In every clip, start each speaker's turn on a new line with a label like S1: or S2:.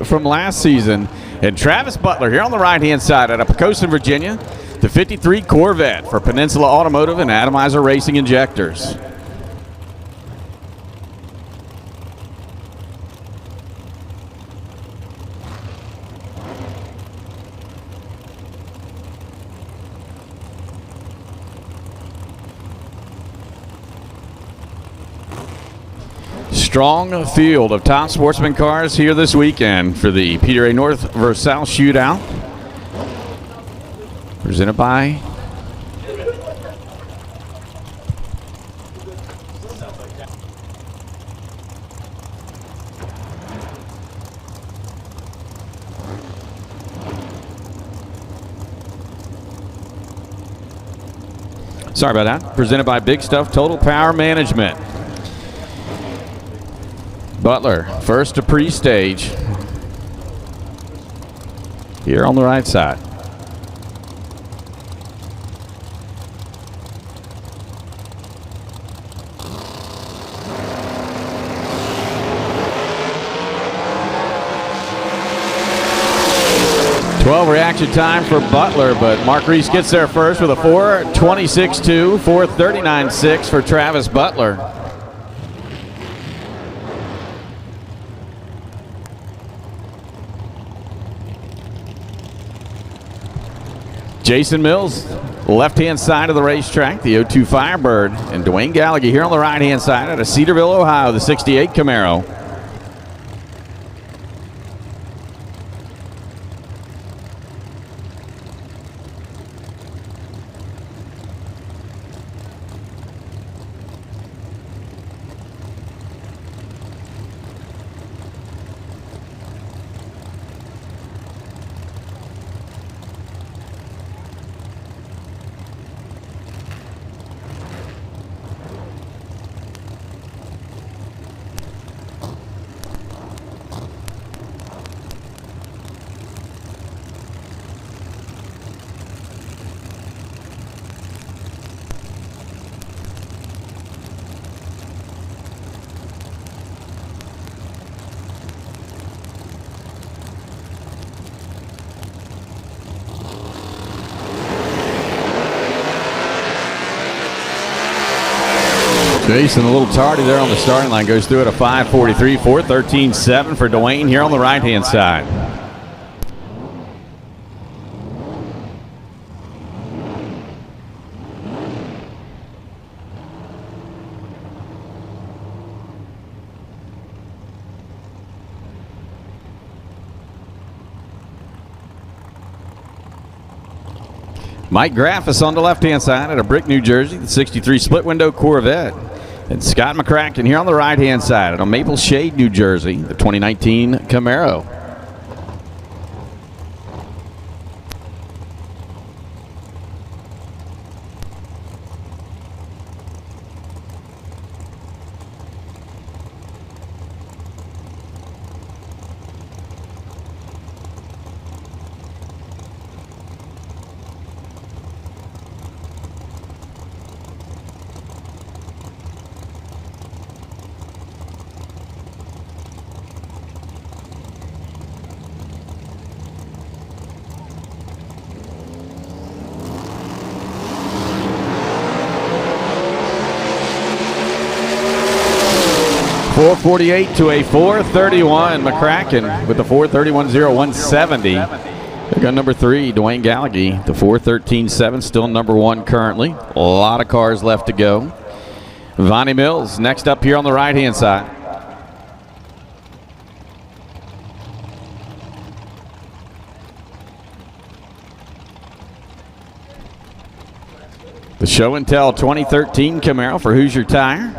S1: from last season. And Travis Butler here on the right-hand side out of Pocosin, Virginia, the 53 Corvette for Peninsula Automotive and Atomizer Racing Injectors. Strong field of top sportsman cars here this weekend for the PDRA North vs. South Shootout. Presented by Presented by Big Stuff Total Power Management. Butler, first to pre-stage. Here on the right side. Reaction time for Butler, but Mark Reese gets there first with a 4:26.2, 4:39.6 for Travis Butler. Jason Mills, left-hand side of the racetrack, the 02 Firebird, and Dwayne Gallagher here on the right-hand side out of Cedarville, Ohio, the 68 Camaro. Jason a little tardy there on the starting line, goes through at a 5:43, 4:13.7 for Dwayne here on the right-hand side. Mike Graff is on the left-hand side at a Brick, New Jersey, the 63 split-window Corvette. And Scott McCracken here on the right-hand side at a Maple Shade, New Jersey, the 2019 Camaro. .448 to a 4:31. McCracken with the 4:31.0170. They got number 3, Dwayne Gallagher, the 4:13.7, still number 1 currently. A lot of cars left to go. Vonnie Mills next up here on the right-hand side. The Show and Tell 2013 Camaro for Hoosier Tire.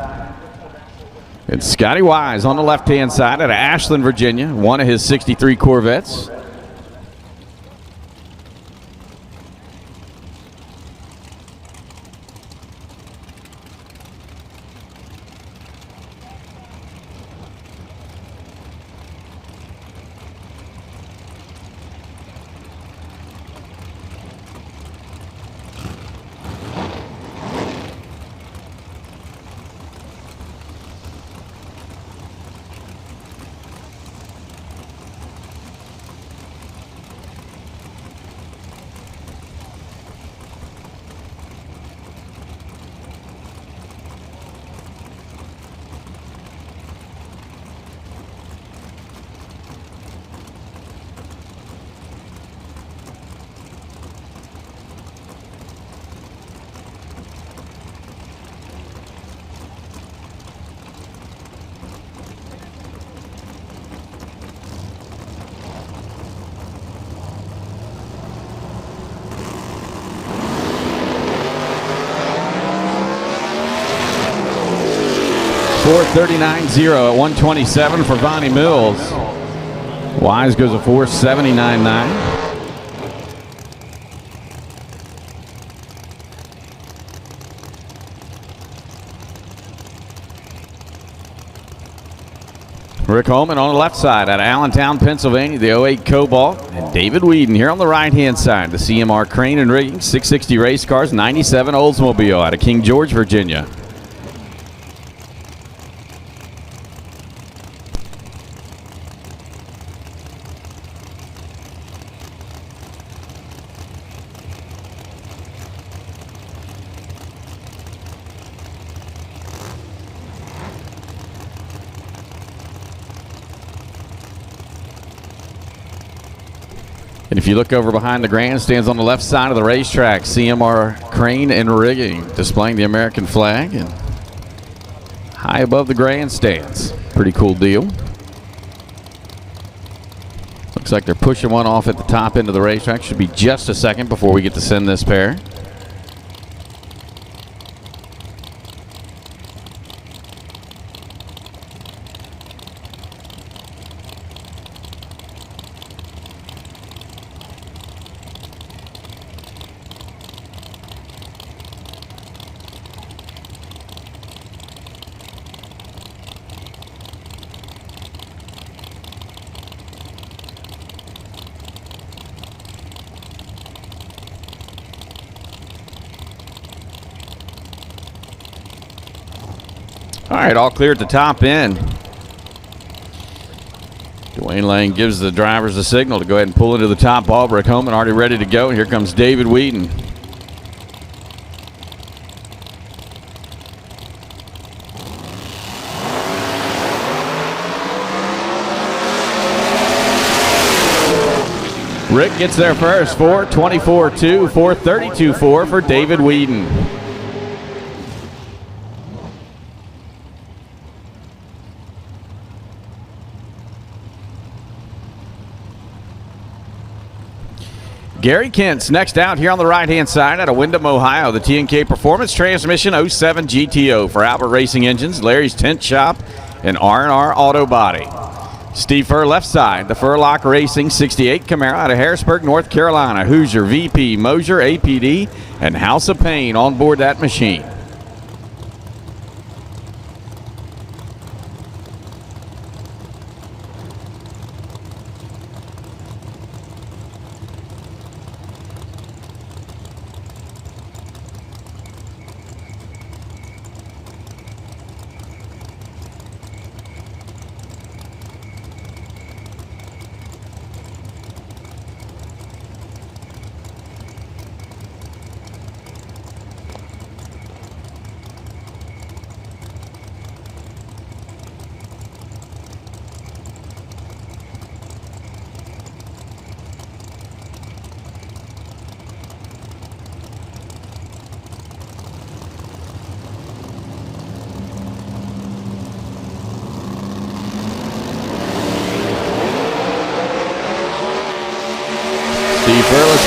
S1: It's Scotty Wise on the left-hand side out of Ashland, Virginia, one of his 63 Corvettes. 439.0 at 127 for Vonnie Mills. Wise goes a 479.9. Rick Holman on the left side out of Allentown, Pennsylvania, the 08 Cobalt. And David Whedon here on the right-hand side, the CMR Crane and Rigging, 660 race cars, 97 Oldsmobile out of King George, Virginia. And if you look over behind the grandstands on the left side of the racetrack, CMR Crane and Rigging displaying the American flag and high above the grandstands. Pretty cool deal. Looks like they're pushing one off at the top end of the racetrack. Should be just a second before we get to send this pair. All right, all clear at the top end. Dwayne Lane gives the drivers a signal to go ahead and pull into the top ball. Rick Holman already ready to go. And here comes David Whedon. Rick gets there first. 4:24.2, 4:32.4 for David Whedon. Gary Kent's next out here on the right-hand side out of Windham, Ohio. The T&K Performance Transmission 07 GTO for Albert Racing Engines, Larry's Tent Shop, and R&R Auto Body. Steve Furr left side, the Furlock Racing 68 Camaro out of Harrisburg, North Carolina. Hoosier, VP, Mosier, APD, and House of Pain on board that machine.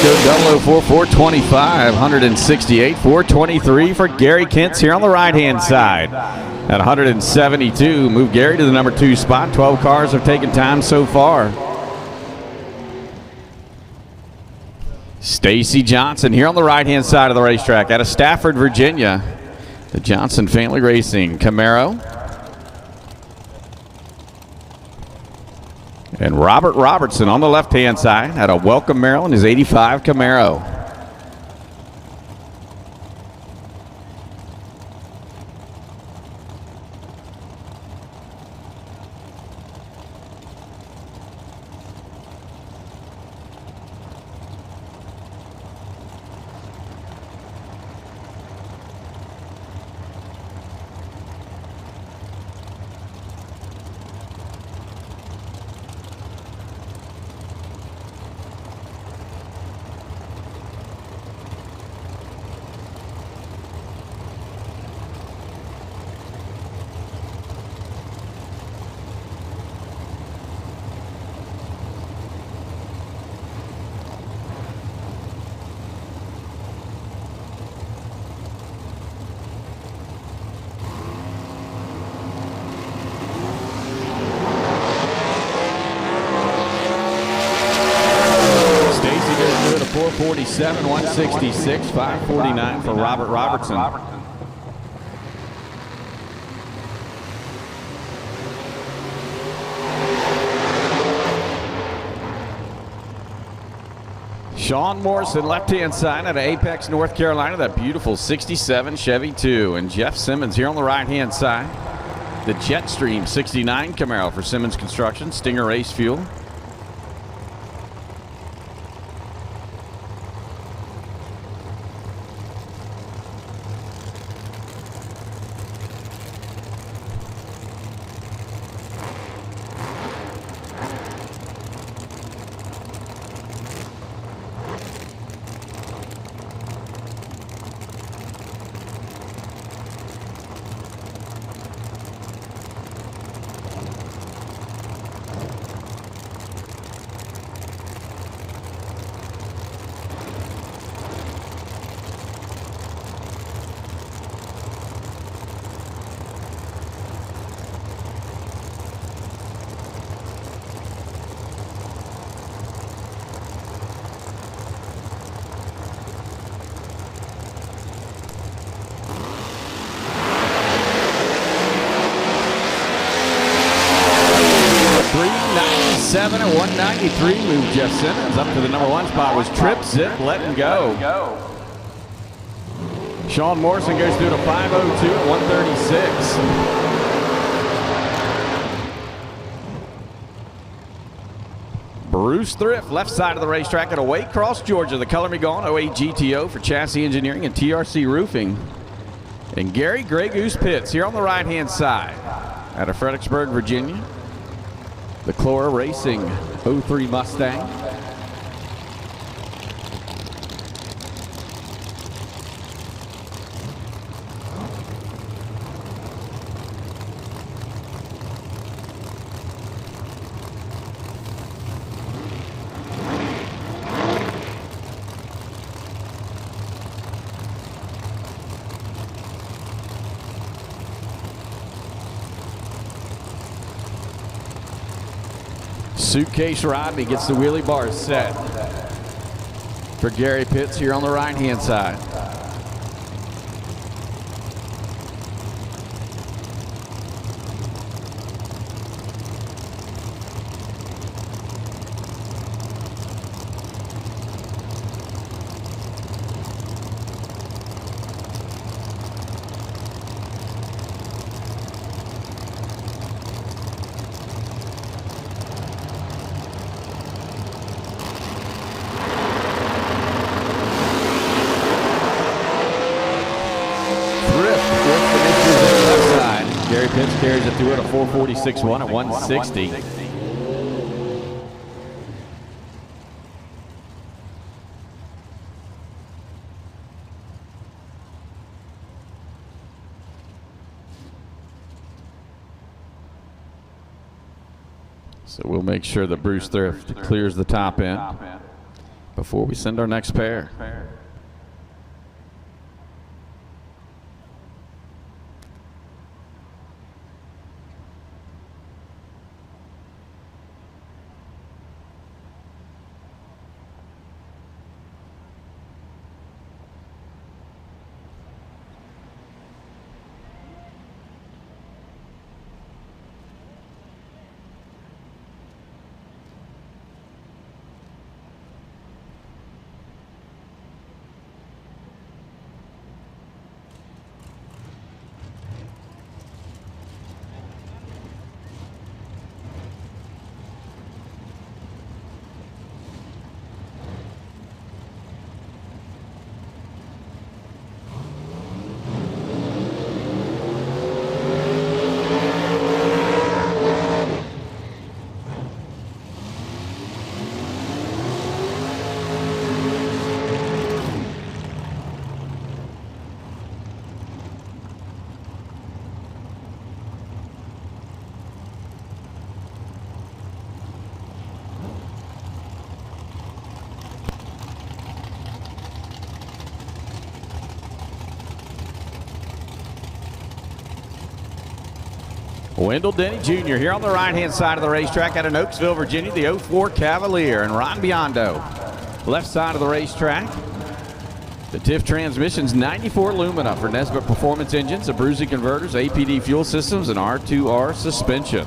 S1: Let's go 004, 425, 168, 423 for Gary Kent's here on the right-hand side. At 172, move Gary to the number 2 spot. 12 cars have taken time so far. Stacy Johnson here on the right-hand side of the racetrack out of Stafford, Virginia. The Johnson Family Racing Camaro. And Robert Robertson on the left-hand side out of Welcome, Maryland, his 85 Camaro. 447, 166, 549 for Robert Robertson. Sean Morrison, left-hand side out of Apex, North Carolina. That beautiful 67 Chevy 2. And Jeff Simmons here on the right-hand side. The Jetstream 69 Camaro for Simmons Construction. Stinger Race Fuel. At 193, moved Jeff Simmons. Up to the number 1 spot was Trip Zip, Let and Go. Sean Morrison goes through to 502 at 136. Bruce Thrift, left side of the racetrack at Waycross, Georgia. The Color Me Gone 08 GTO for Chassis Engineering and TRC Roofing. And Gary Grey Goose Pitts here on the right-hand side out of Fredericksburg, Virginia. The FloRacing 03 Mustang. Suitcase Rodney gets the wheelie bars set for Gary Pitts here on the right-hand side. Gary Pitts carries it through at a 446.1 at 160. So we'll make sure that Bruce Thrift clears the top end before we send our next pair. Wendell Denny Jr. here on the right-hand side of the racetrack out of Oaksville, Virginia, the 04 Cavalier, and Ron Biondo. Left side of the racetrack. The TIF transmissions, 94 Lumina for Nesbitt Performance Engines, Abruzzi converters, APD fuel systems, and R2R suspension.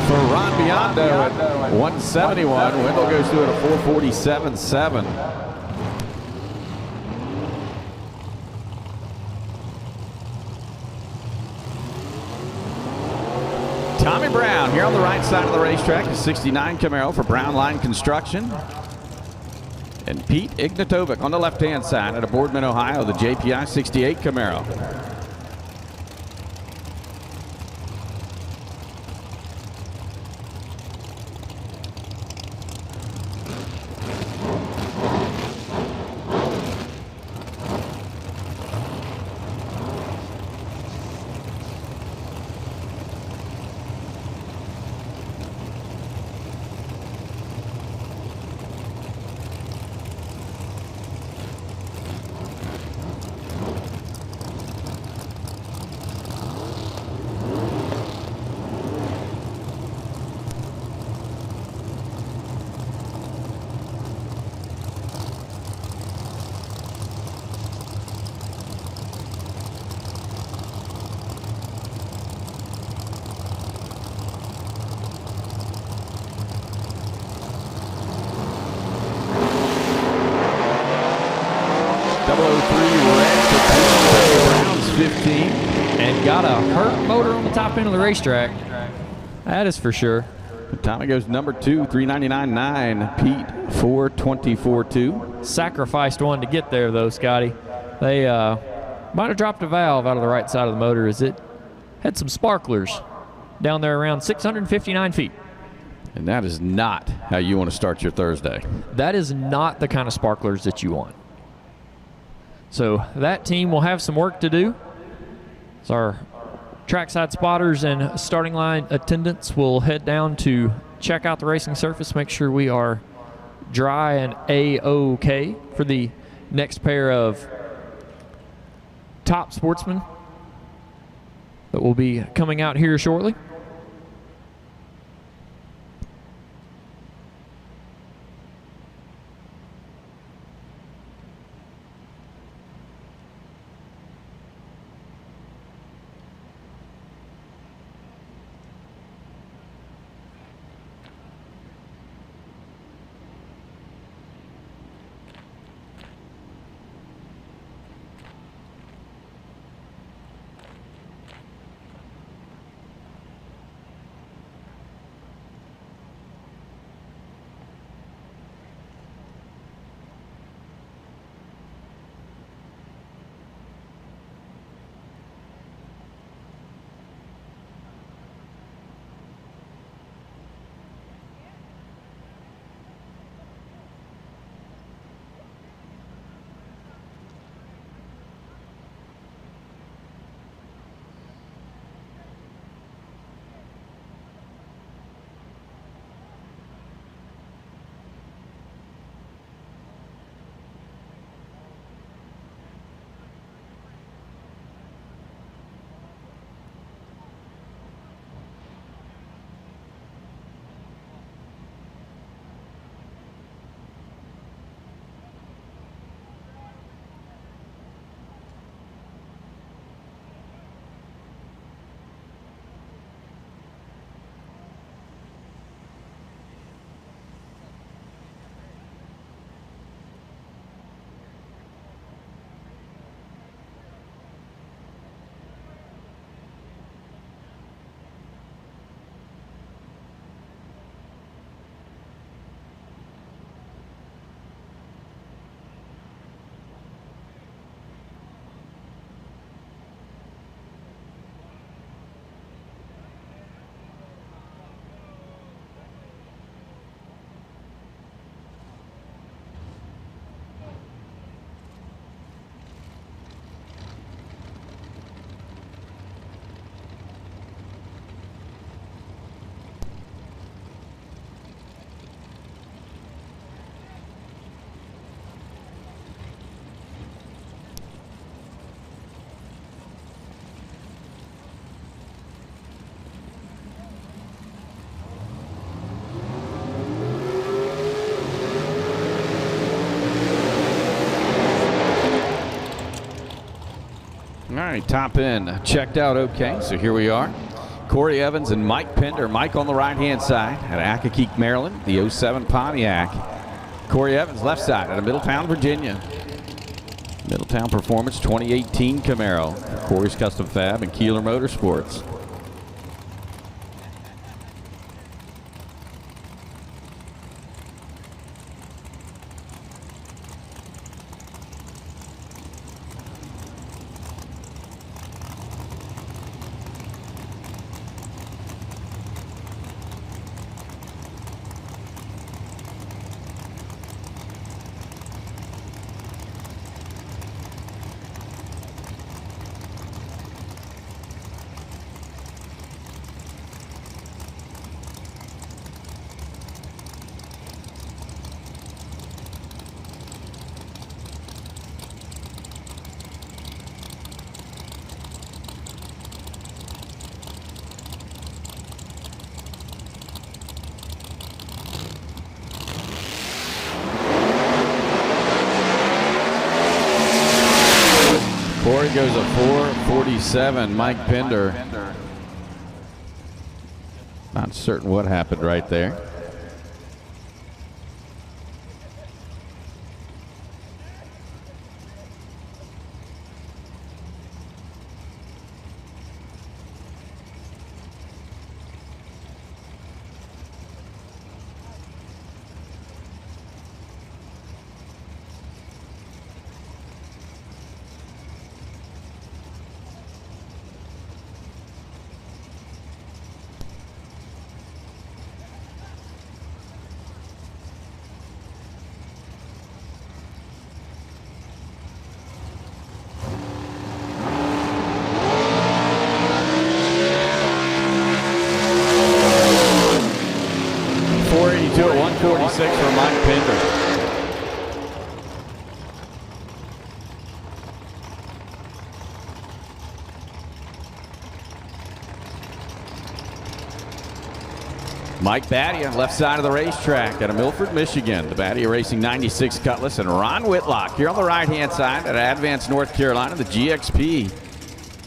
S1: For Ron Biondo at 171. Wendell goes through at a 447.7. Tommy Brown here on the right side of the racetrack, a 69 Camaro for Brown Line Construction. And Pete Ignatovic on the left-hand side out of Boardman, Ohio, the JPI 68 Camaro. Brown's 15.
S2: And got a hurt motor on the top end of the racetrack. That is for sure.
S1: Tommy goes number 2, 399.9. Pete, 424.2.
S2: Sacrificed one to get there, though, Scotty. They might have dropped a valve out of the right side of the motor as it had some sparklers down there around 659 feet.
S1: And that is not how you want to start your Thursday.
S2: That is not the kind of sparklers that you want. So that team will have some work to do. So our trackside spotters and starting line attendants will head down to check out the racing surface, make sure we are dry and A-OK for the next pair of top sportsmen that will be coming out here shortly.
S1: right, top end checked out okay, so here we are. Corey Evans and Mike Pender. Mike on the right-hand side at Accokeek, Maryland, the 07 Pontiac. Corey Evans left side out of Middletown, Virginia. Middletown Performance 2018 Camaro. Corey's Custom Fab and Keeler Motorsports. Corey goes a 4:47. Mike Pender. Not certain what happened right there. To a 146 for Mike Pender. Mike Battia on left side of the racetrack out of Milford, Michigan. The Battia Racing 96 Cutlass and Ron Whitlock here on the right-hand side at Advance, North Carolina, the GXP.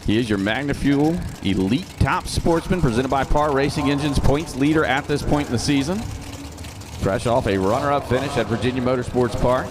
S1: He is your MagnaFuel Elite Top Sportsman presented by Par Racing Engines, points leader at this point in the season. Fresh off a runner-up finish at Virginia Motorsports Park.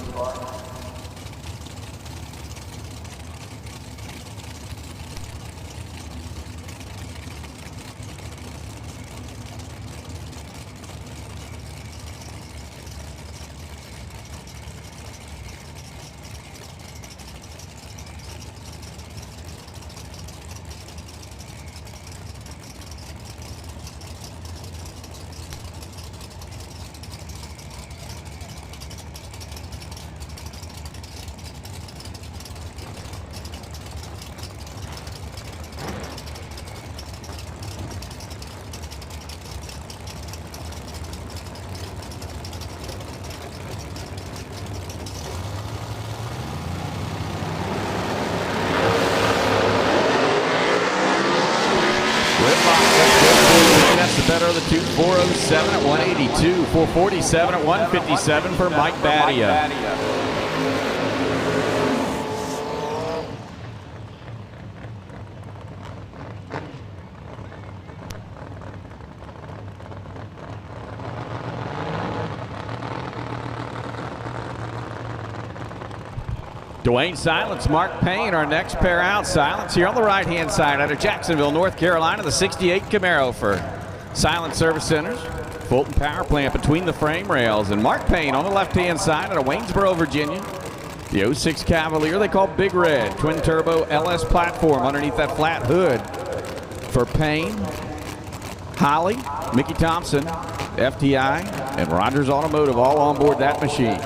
S1: That's the better of the two. 407 at 182. 447 at 157 for Mike Battia. Dwayne Silence, Mark Payne, our next pair out. Silence here on the right-hand side out of Jacksonville, North Carolina, the 68 Camaro for Silence Service Centers. Fulton Power Plant between the frame rails. And Mark Payne on the left-hand side out of Waynesboro, Virginia. The 06 Cavalier they call Big Red. Twin-turbo LS platform underneath that flat hood for Payne, Holly, Mickey Thompson, FTI, and Rogers Automotive all on board that machine.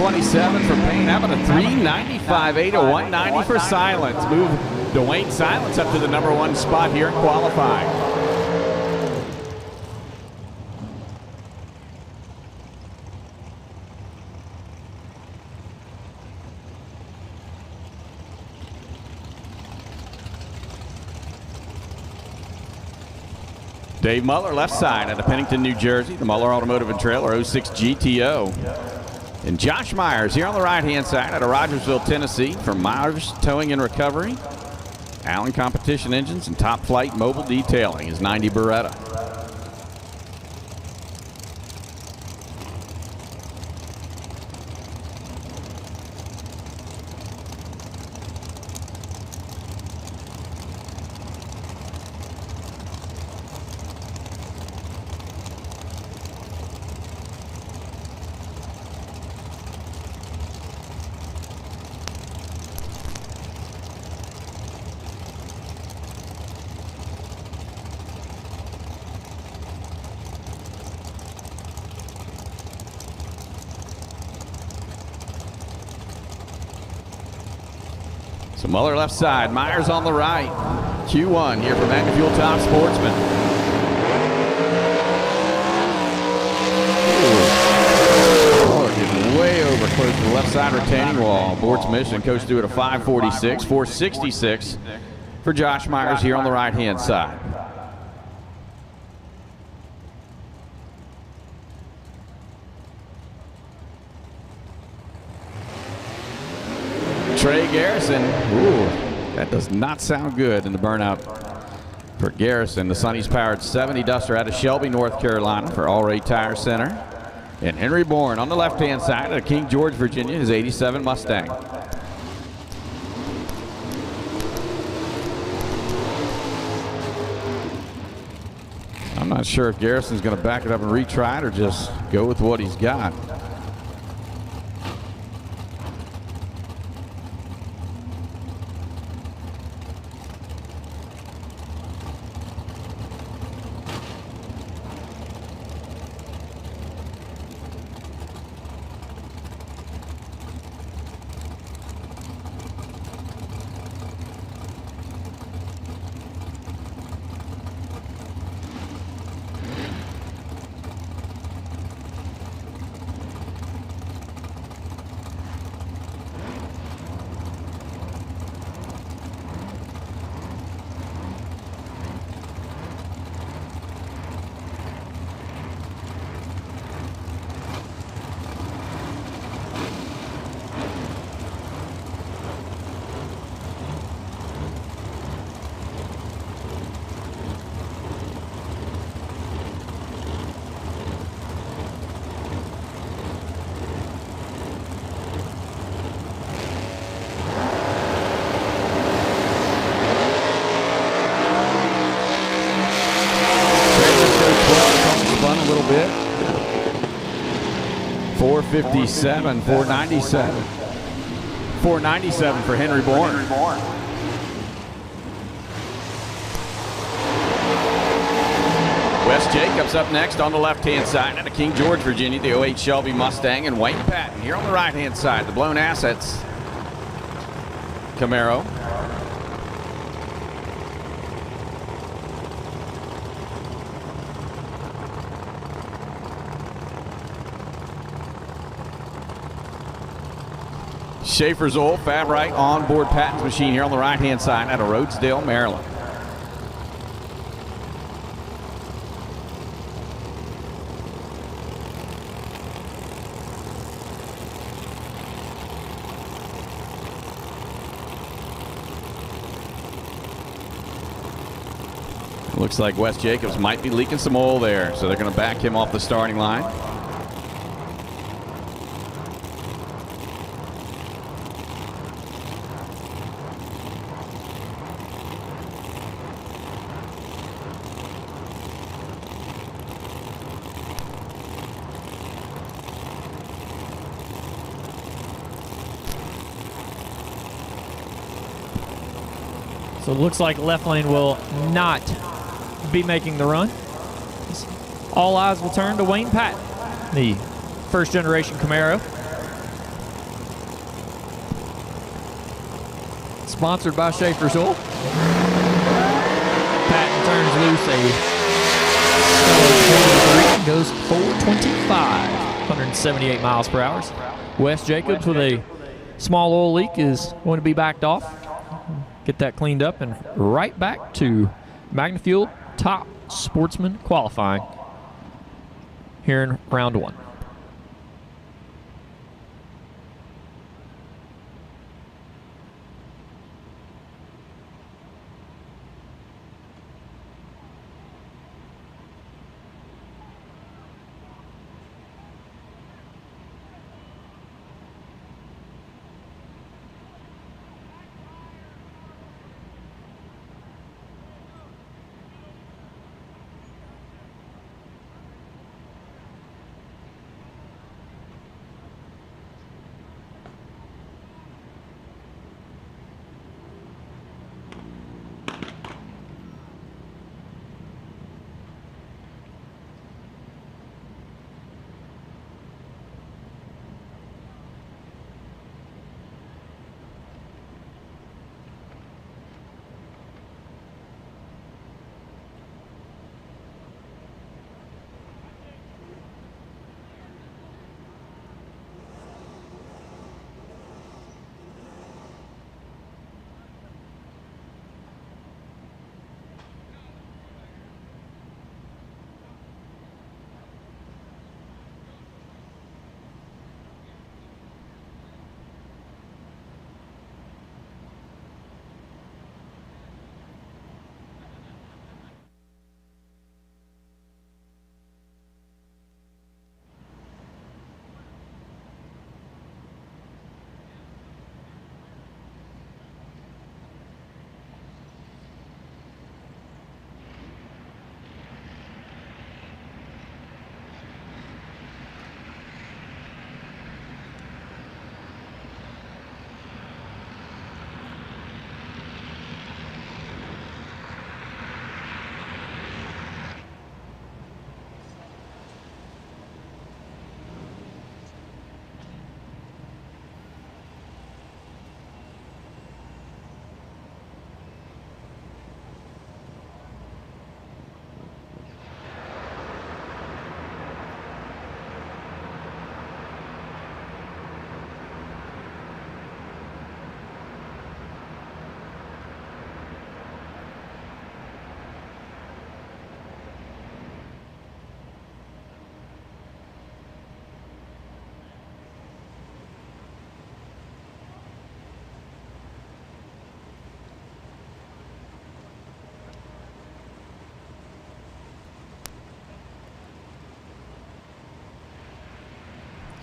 S1: 327 for Payne. How about a 395.8, a 190 for Silence? Move Dwayne Silence up to the number 1 spot here in qualifying. Dave Muller, left side out of Pennington, New Jersey. The Muller Automotive and Trailer 06 GTO. And Josh Myers here on the right-hand side out of Rogersville, Tennessee from Myers Towing and Recovery. Allen Competition Engines and Top Flight Mobile Detailing is 90 Beretta. So Muller left side, Myers on the right. Q1 here from Magna Fuel Top Sportsman. Muller getting way over close to the left side retaining wall. Board's mission, coach do it at 546, 466 for Josh Myers here on the right-hand side. Trey Garrison, ooh, that does not sound good in the burnout for Garrison. The Sonny's powered 70 Duster out of Shelby, North Carolina for All Ray Tire Center. And Henry Bourne on the left-hand side of King George, Virginia, his 87 Mustang. I'm not sure if Garrison's going to back it up and retry it or just go with what he's got. Little bit. 457, 497. 497 for Henry Bourne. Wes Jacobs up next on the left-hand side out of King George, Virginia, the 08 Shelby Mustang, and Wayne Patton here on the right-hand side, the Blown Assets Camaro. Schaefer's Oil, Fabrite onboard Patton's machine here on the right-hand side out of Rhodesdale, Maryland. Looks like Wes Jacobs might be leaking some oil there, so they're going to back him off the starting line.
S2: So it looks like left lane will not be making the run. All eyes will turn to Wayne Patton, the first generation Camaro. Sponsored by Schaefer's Oil. Patton turns loose a goes 425, 178 miles per hour. Wes Jacobs with a small oil leak is going to be backed off. Get that cleaned up and right back to Magnafuel Top Sportsman qualifying here in round 1.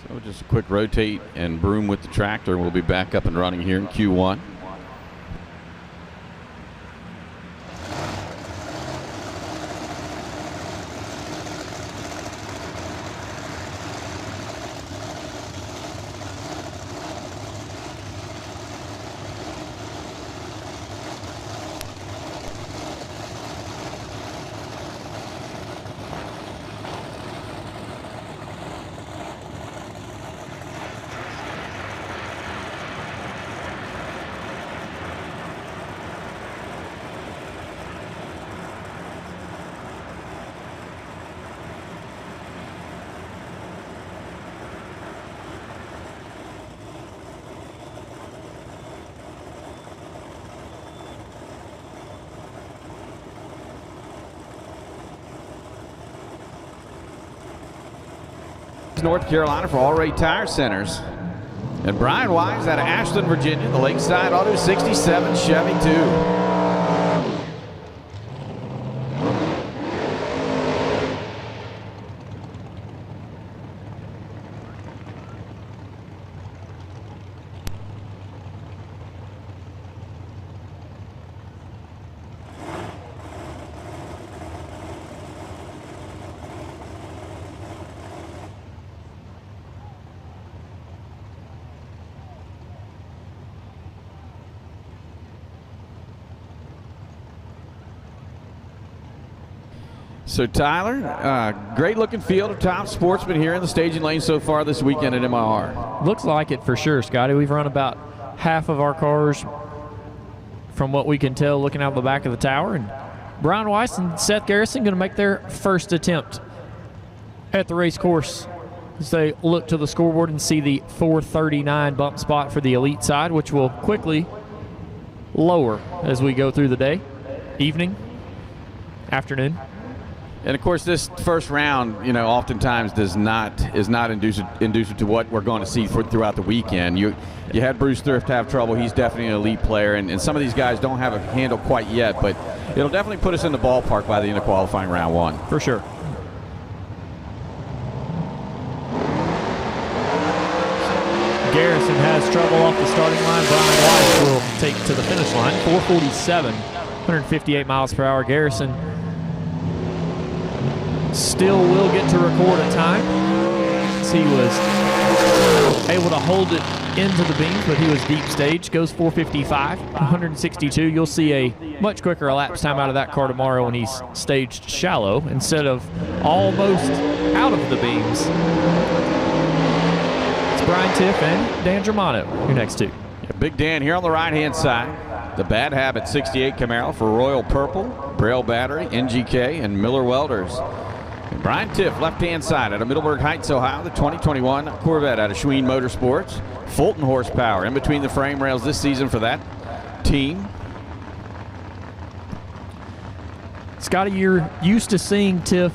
S1: So just a quick rotate and broom with the tractor. We'll be back up and running here in Q1. North Carolina for All Rate Tire Centers. And Brian Wise out of Ashland, Virginia, the Lakeside Auto 67 Chevy 2. So Tyler, great looking field of top sportsmen here in the staging lane so far this weekend at MIR.
S2: Looks like it for sure, Scotty. We've run about half of our cars from what we can tell looking out the back of the tower. And Brian Weiss and Seth Garrison going to make their first attempt at the race course as they look to the scoreboard and see the 439 bump spot for the elite side, which will quickly lower as we go through the day, evening, afternoon.
S1: And of course, this first round, oftentimes is not inducive to what we're going to see throughout the weekend. You had Bruce Thrift have trouble. He's definitely an elite player, and some of these guys don't have a handle quite yet, but it'll definitely put us in the ballpark by the end of qualifying round one.
S2: For sure. Garrison has trouble off the starting line. Brian Weiss will take to the finish line. 447, 158 miles per hour. Garrison still will get to record a time. He was able to hold it into the beams, but he was deep stage. Goes 455, 162. You'll see a much quicker elapsed time out of that car tomorrow when he's staged shallow instead of almost out of the beams. Brian Tiff and Dan Germano, your next two.
S1: Yeah, Big Dan here on the right-hand side. The Bad Habit 68 Camaro for Royal Purple, Braille Battery, NGK, and Miller Welders. And Brian Tiff, left-hand side out of Middleburg Heights, Ohio, the 2021 Corvette out of Schween Motorsports. Fulton horsepower in between the frame rails this season for that team.
S2: Scotty, you're used to seeing Tiff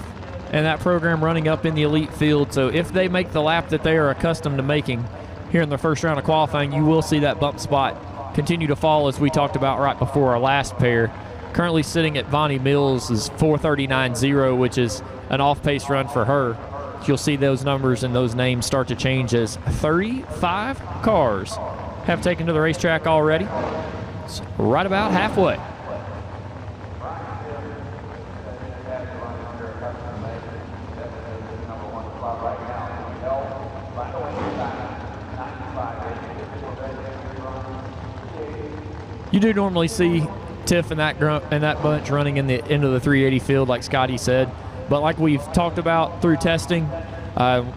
S2: and that program running up in the elite field. So if they make the lap that they are accustomed to making here in the first round of qualifying, you will see that bump spot continue to fall, as we talked about right before our last pair. Currently sitting at Vonnie Mills is 439.0, which is an off-pace run for her. You'll see those numbers and those names start to change as 35 cars have taken to the racetrack already. It's right about halfway. You do normally see Tiff and that bunch running in the end of the 380 field, like Scotty said. But like we've talked about through testing,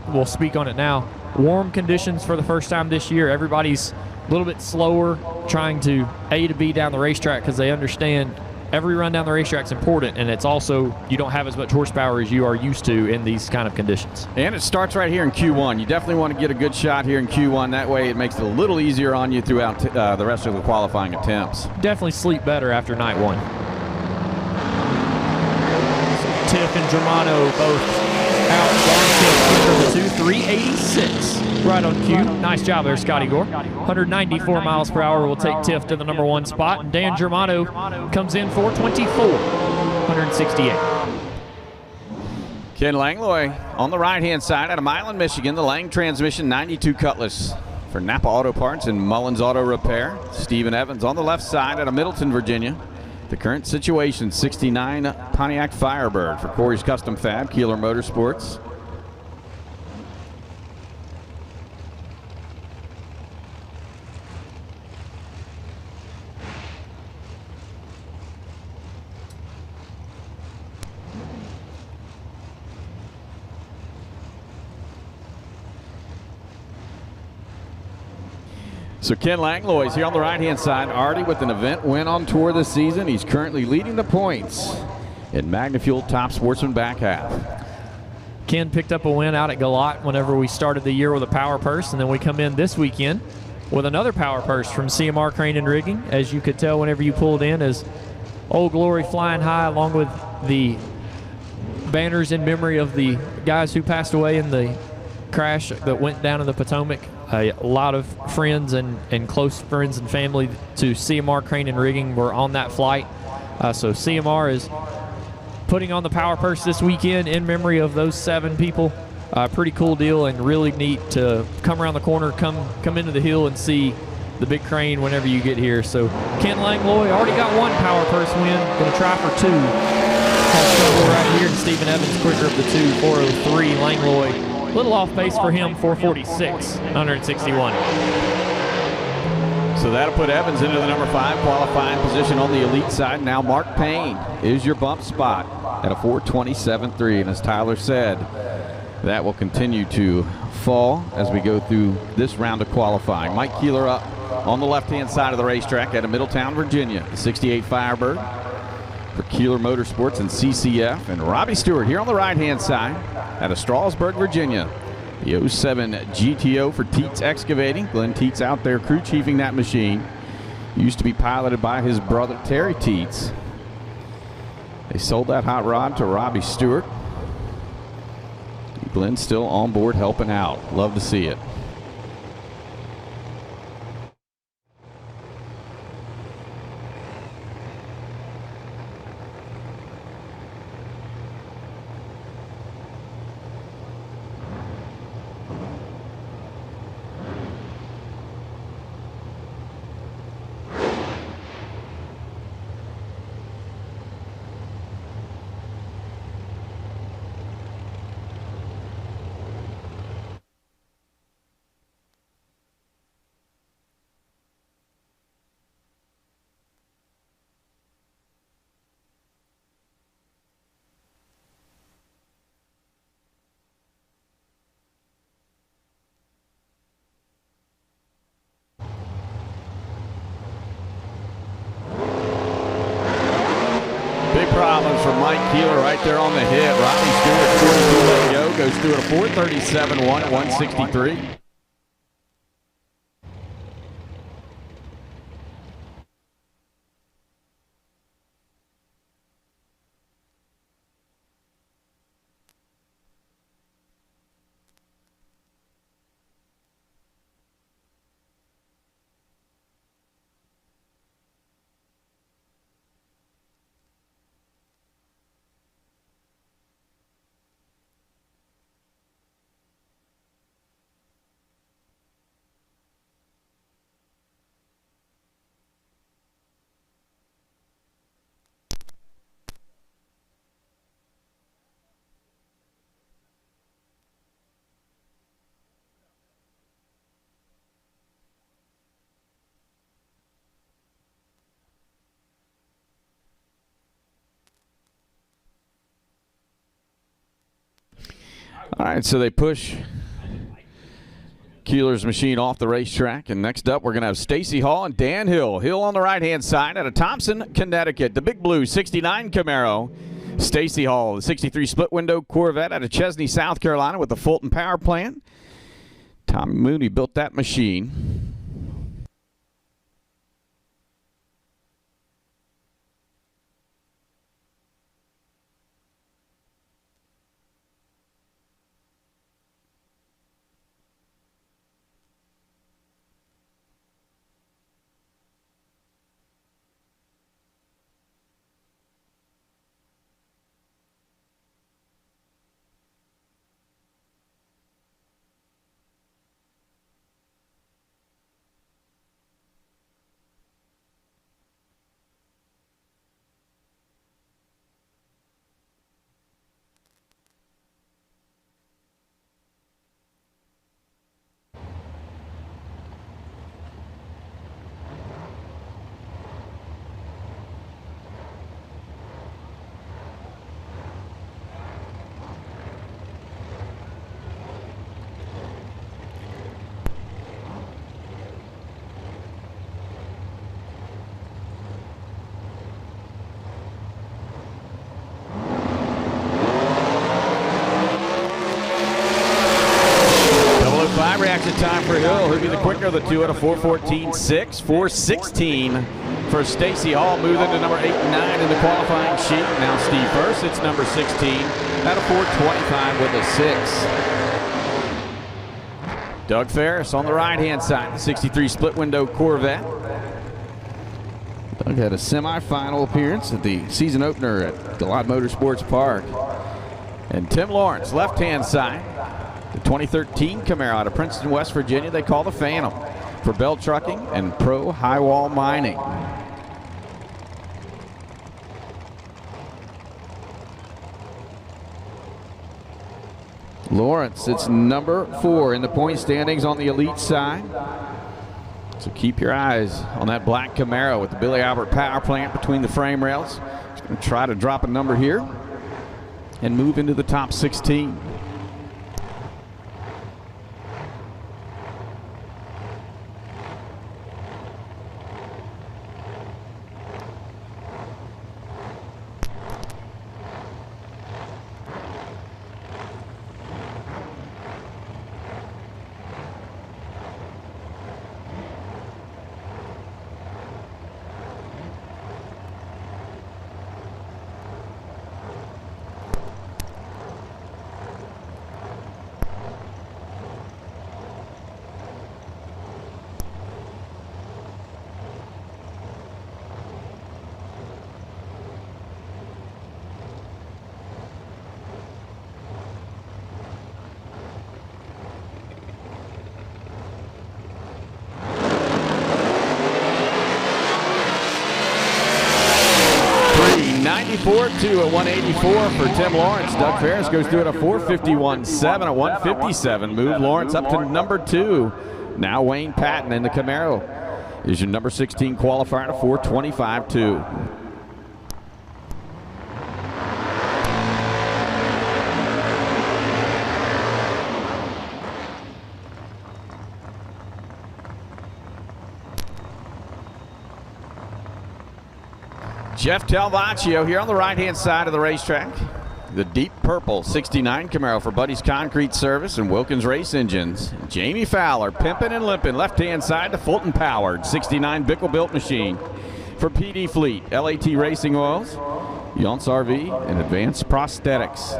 S2: we'll speak on it now. Warm conditions for the first time this year. Everybody's a little bit slower trying to A to B down the racetrack because they understand every run down the racetrack is important, and it's also you don't have as much horsepower as you are used to in these kind of conditions.
S1: And it starts right here in Q1. You definitely want to get a good shot here in Q1. That way it makes it a little easier on you throughout the rest of the qualifying attempts.
S2: Definitely sleep better after night one. So Tiff and Germano both out. Tiff for the 386. Right on cue. Nice job there, Scotty Gore. 194 miles per hour will take Tiff to the number one spot, and Dan Germano comes in 424, 168.
S1: Ken Langlois on the right-hand side out of Milan, Michigan. The Lang transmission, 92 Cutlass for Napa Auto Parts and Mullins Auto Repair. Stephen Evans on the left side out of Middleton, Virginia. The current situation, 69 Pontiac Firebird for Corey's Custom Fab, Keeler Motorsports. So Ken Langlois is here on the right-hand side, already with an event win on tour this season. He's currently leading the points in MagnaFuel Top Sportsman back half.
S2: Ken picked up a win out at Galat whenever we started the year with a power purse, and then we come in this weekend with another power purse from CMR Crane and Rigging. As you could tell whenever you pulled in, as Old Glory flying high along with the banners in memory of the guys who passed away in the crash that went down in the Potomac. A lot of friends and close friends and family to CMR Crane and Rigging were on that flight. So CMR is putting on the power purse this weekend in memory of those 7 people. Pretty cool deal and really neat to come around the corner, come into the hill and see the big crane whenever you get here. So Ken Langlois already got 1 power purse win, going to try for 2. Has trouble right here, and Stephen Evans quicker of the 2, 403. Langlois a little off pace for him, 446, 161.
S1: So that'll put Evans into the number 5 qualifying position on the elite side. Now Mark Payne is your bump spot at a 427.3. And as Tyler said, that will continue to fall as we go through this round of qualifying. Mike Keeler up on the left-hand side of the racetrack out of Middletown, Virginia. The 68 Firebird for Keeler Motorsports and CCF. And Robbie Stewart here on the right-hand side out of Stroudsburg, Virginia. The 07 GTO for Teets Excavating. Glenn Teets out there crew chiefing that machine. Used to be piloted by his brother Terry Teets. They sold that hot rod to Robbie Stewart. Glenn's still on board helping out. Love to see it. Big problems for Mike Keeler right there on the hit. Robbie Stewart, 42 let go, goes through at a 4:37.1 at 163. All right, so they push Keeler's machine off the racetrack. And next up, we're going to have Stacy Hall and Dan Hill. Hill on the right-hand side out of Thompson, Connecticut. The Big Blue 69 Camaro. Stacy Hall, the 63 split-window Corvette out of Chesney, South Carolina with the Fulton power plant. Tommy Mooney built that machine. Reaction time for Hill. Who'd be the quicker of the two at a 4:14.6, 4:16 for Stacy Hall. Moving to number 8 and 9 in the qualifying sheet. Now Steve Hurst, it's number 16 at a 4:25 with a 6. Doug Ferris on the right-hand side, the 63 split-window Corvette. Doug had a semifinal appearance at the season opener at Galot Motorsports Park. And Tim Lawrence, left-hand side. The 2013 Camaro out of Princeton, West Virginia, they call the Phantom for Bell Trucking and Pro High Wall Mining. Lawrence, it's number 4 in the point standings on the elite side. So keep your eyes on that black Camaro with the Billy Albert power plant between the frame rails. He's going to try to drop a number here and move into the top 16. 184.2 at 184 for Tim Lawrence. Doug Ferris goes through at a 451.7 at 157. Move Lawrence up to number 2. Now Wayne Patton in the Camaro is your number 16 qualifier at a 425.2. Jeff Talvaccio here on the right-hand side of the racetrack. The deep purple 69 Camaro for Buddy's Concrete Service and Wilkins Race Engines. Jamie Fowler pimping and limping left-hand side to Fulton Powered 69 Bickle built machine for PD Fleet, LAT Racing Oils, Yonce RV, and Advanced Prosthetics.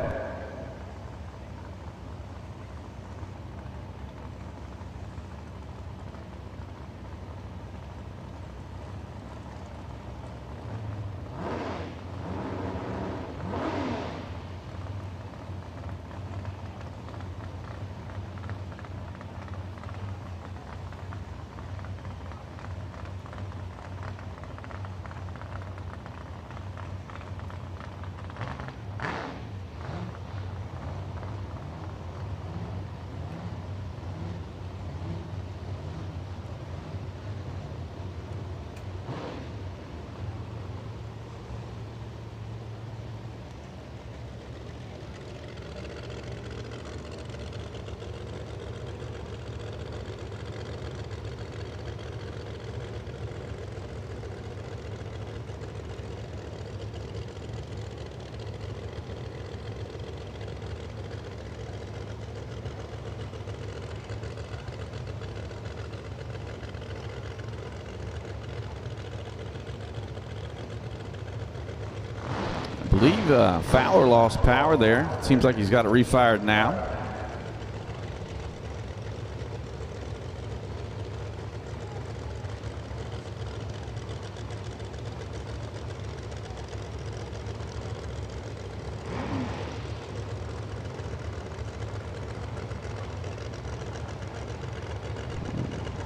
S1: I believe Fowler lost power there. Seems like he's got it refired now.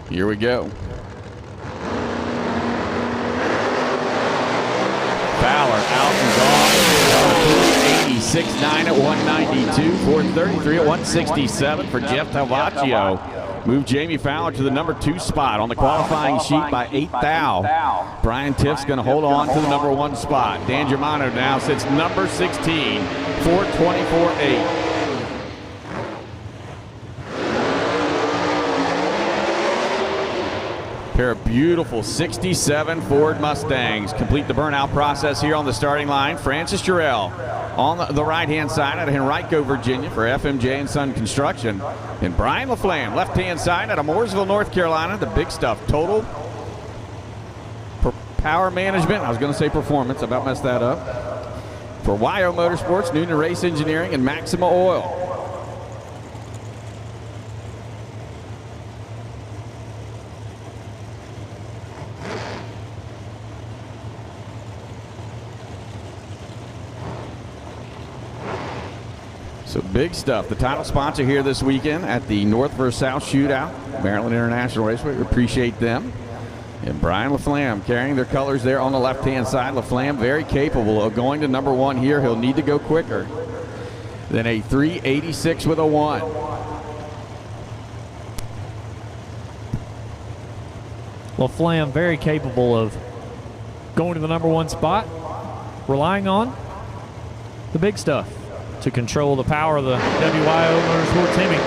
S1: Here we go. Fowler out and gone. 86.9 at 192. 433 at 167 for Jeff Talvaccio. Moved Jamie Fowler to the number 2 spot on the qualifying sheet by 8 thou. Brian Tiff's going to hold on to the number 1 spot. Dan Germano now sits number 16. 424.8. Pair of beautiful 67 Ford Mustangs complete the burnout process here on the starting line. Francis Jarrell on the right-hand side out of Henrico, Virginia for FMJ and Son Construction. And Brian LaFlamme, left-hand side out of Mooresville, North Carolina. The big stuff, Total Power Management. I was going to say performance. I about messed that up. For YO Motorsports, Noonan Race Engineering, and Maxima Oil. So big stuff. The title sponsor here this weekend at the North vs. South Shootout, Maryland International Raceway. We appreciate them. And Brian LaFlamme carrying their colors there on the left-hand side. LaFlamme very capable of going to number 1 here. He'll need to go quicker than a 386 with a 1.
S2: LaFlamme very capable of going to the number 1 spot, relying on the big stuff to control the power of the WYO Motorsports Hemi.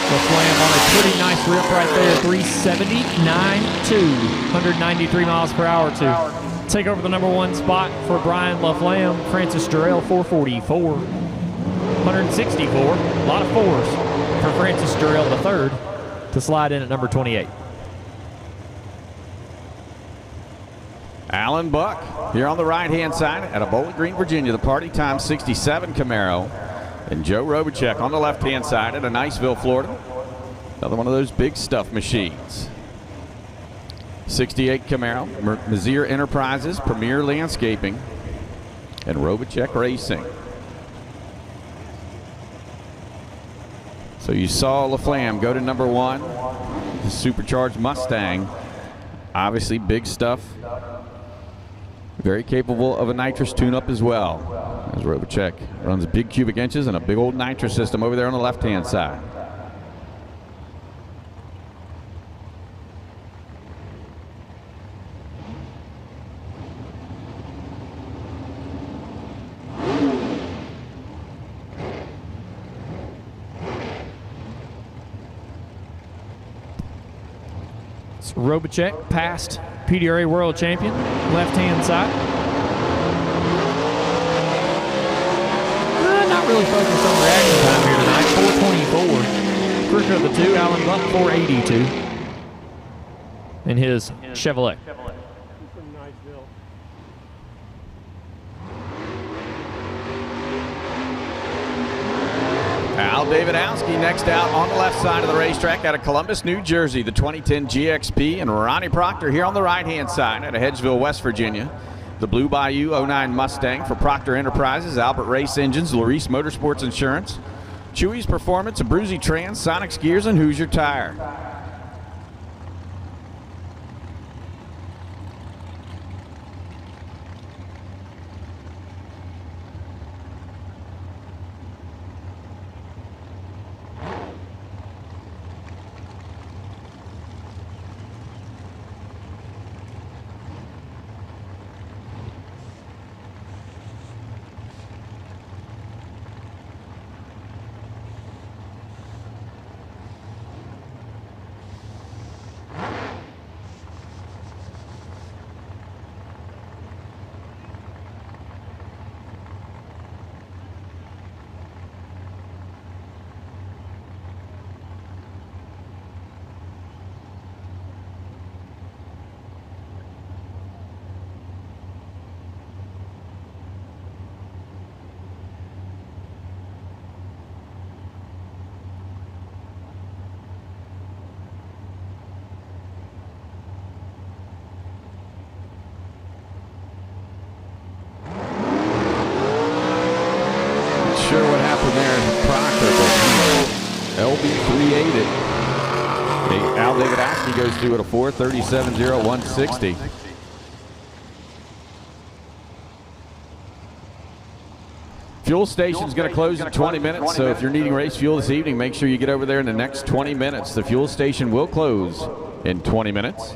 S2: LaFlamme on a pretty nice rip right there, 379.2, 193 miles per hour to take over the number 1 spot for Brian LaFlamme. Francis Jarrell, 444, 164, a lot of 4s for Francis Jarrell the third to slide in at number 28.
S1: Alan Buck here on the right-hand side at a Bowling Green, Virginia, the Party Time 67 Camaro. And Joe Robachek on the left-hand side at a Niceville, Florida. Another one of those big stuff machines. 68 Camaro, Mazier Enterprises, Premier Landscaping, and Robachek Racing. So you saw LaFlamme go to number 1, the supercharged Mustang. Obviously big stuff Very capable of a nitrous tune-up as well. As Robocek runs big cubic inches and a big old nitrous system over there on the left-hand side.
S2: Robocek, past PDRA world champion, left-hand side. Not really focused on reaction time here tonight. 424. Quicker of the two, Alan Buck 482 in his Chevrolet.
S1: Al Davidowski next out on the left side of the racetrack out of Columbus, New Jersey, the 2010 GXP, and Ronnie Proctor here on the right-hand side out of Hedgeville, West Virginia. The Blue Bayou 09 Mustang for Proctor Enterprises, Albert Race Engines, Larice Motorsports Insurance, Chewy's Performance, Abruzzi Trans, Sonic's Gears, and Hoosier Tire. Sure what happened there in Proctor, but LB38 it. Al Davidowski goes through at a 4:37.0160. Fuel station's going to close in 20 minutes, so if you're needing race fuel this evening, make sure you get over there in the next 20 minutes. The fuel station will close in 20 minutes.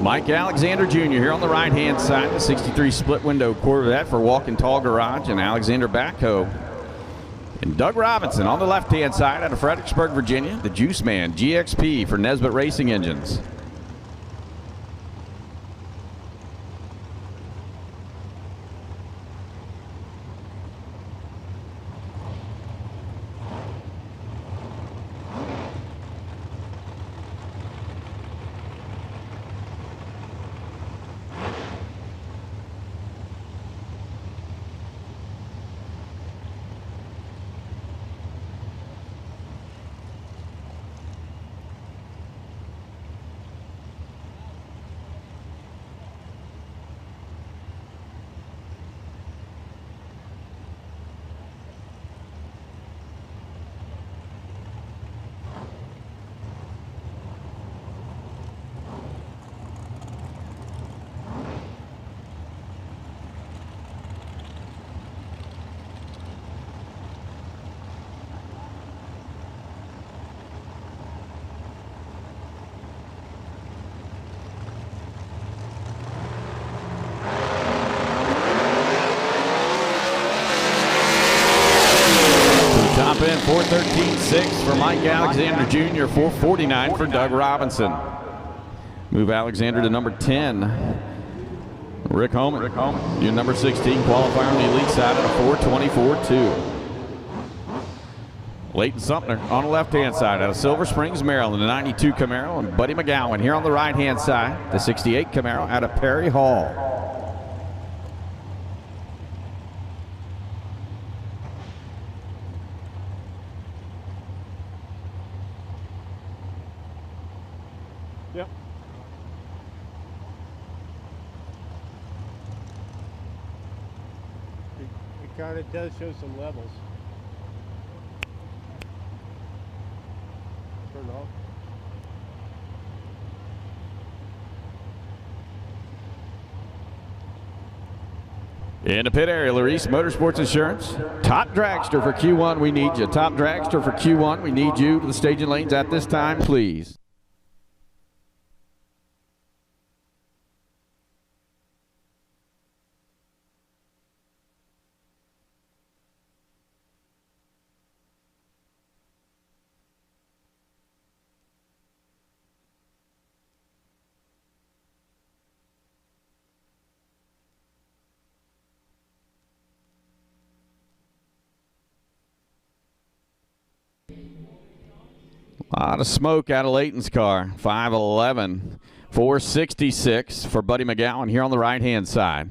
S1: Mike Alexander Jr. here on the right-hand side, the 63 split-window Corvette for Walking Tall Garage and Alexander Backhoe. And Doug Robinson on the left-hand side out of Fredericksburg, Virginia, the Juice Man GXP for Nesbitt Racing Engines. Top end 4:13.6 for Mike Alexander Jr., 4:49 for Doug Robinson. Move Alexander to number 10. Rick Homan, your number 16 qualifier on the elite side at a 4:24.2. Leighton Sumner on the left-hand side out of Silver Springs, Maryland, the 92 Camaro, and Buddy McGowan here on the right-hand side, the 68 Camaro out of Perry Hall.
S3: kind of does show some levels. Turn off.
S1: In the pit area, Larice Motorsports Insurance. Top dragster for Q1, we need you. Top dragster for Q1, we need you to the staging lanes at this time, please. A lot of smoke out of Layton's car. 511, 466 for Buddy McGowan here on the right-hand side.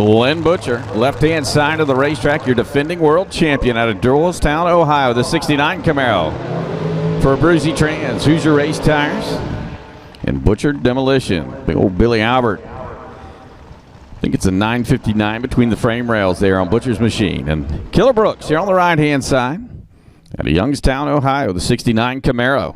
S1: Glenn Butcher, left-hand side of the racetrack, your defending world champion out of Doylestown, Ohio, the 69 Camaro. For Brucey Trans, Hoosier Race Tires, and Butcher Demolition. Big old Billy Albert. I think it's a 959 between the frame rails there on Butcher's machine. And Killer Brooks here on the right-hand side out of Youngstown, Ohio, the 69 Camaro.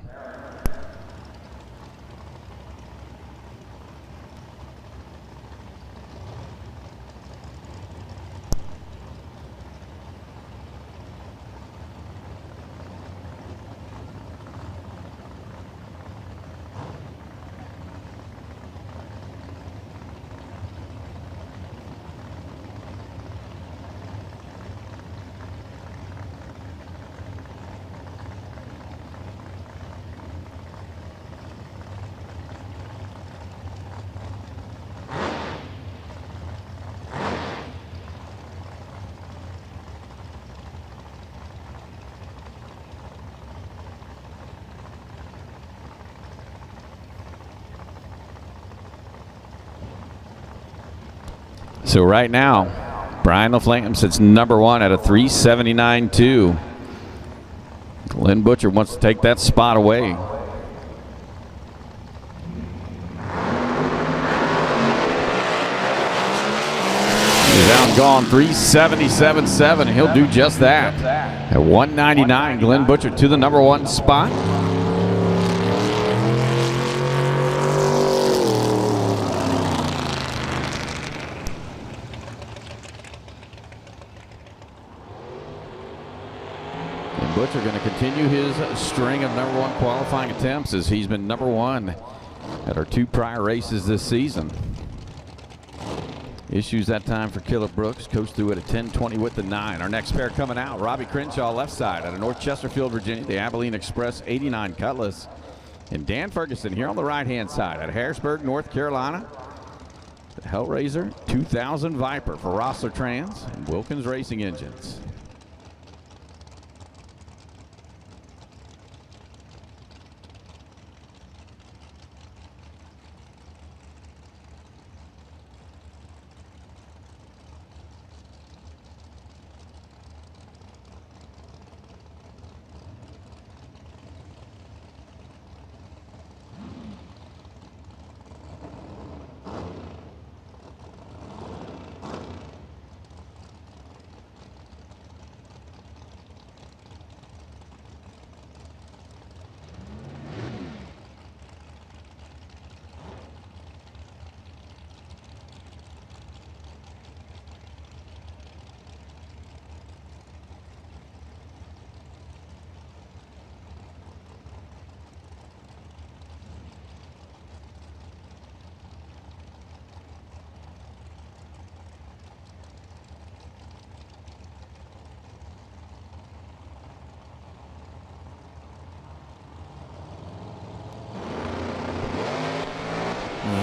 S1: So right now, Brian LaFlamme sits number one at a 379.2. Glenn Butcher wants to take that spot away. He's out and gone 377.7. He'll do just that. At 199, Glenn Butcher to the number one spot. Butcher going to continue his string of number one qualifying attempts as he's been number one at our 2 prior races this season. Issues that time for Killer Brooks. Coast through it at 10:20 with the 9. Our next pair coming out, Robbie Crenshaw left side out of North Chesterfield, Virginia, the Abilene Express 89 Cutlass. And Dan Ferguson here on the right-hand side out of Harrisburg, North Carolina. The Hellraiser 2000 Viper for Rossler Trans and Wilkins Racing Engines.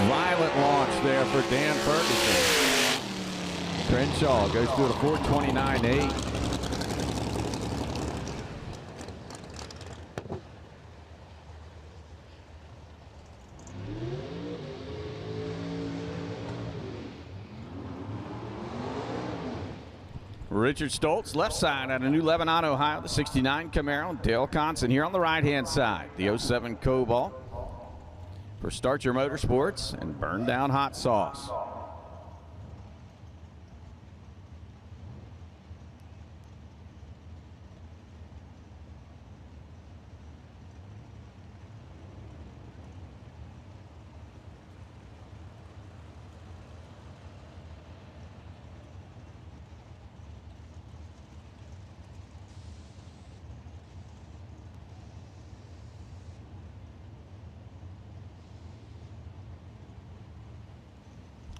S1: Violent launch there for Dan Ferguson. Crenshaw goes through a 4:29.8. Richard Stoltz, left side out of New Lebanon, Ohio, the 69 Camaro. Dale Conson here on the right-hand side, the 07 Cobalt for Start Your Motorsports and Burn Down Hot Sauce.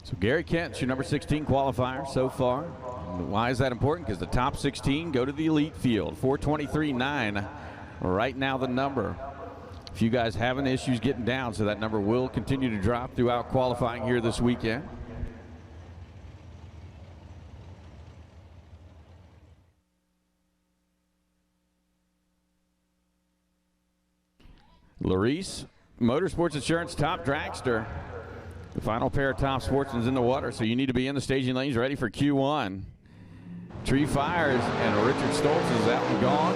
S1: So Gary Kent's your number 16 qualifier so far. And why is that important? Because the top 16 go to the elite field. 4:23.9 right now the number. If you guys having issues getting down, so that number will continue to drop throughout qualifying here this weekend. Larice, Motorsports Insurance top dragster. The final pair of top sportsmen's in the water, so you need to be in the staging lanes ready for Q1. Tree fires, and Richard Stoltz is out and gone.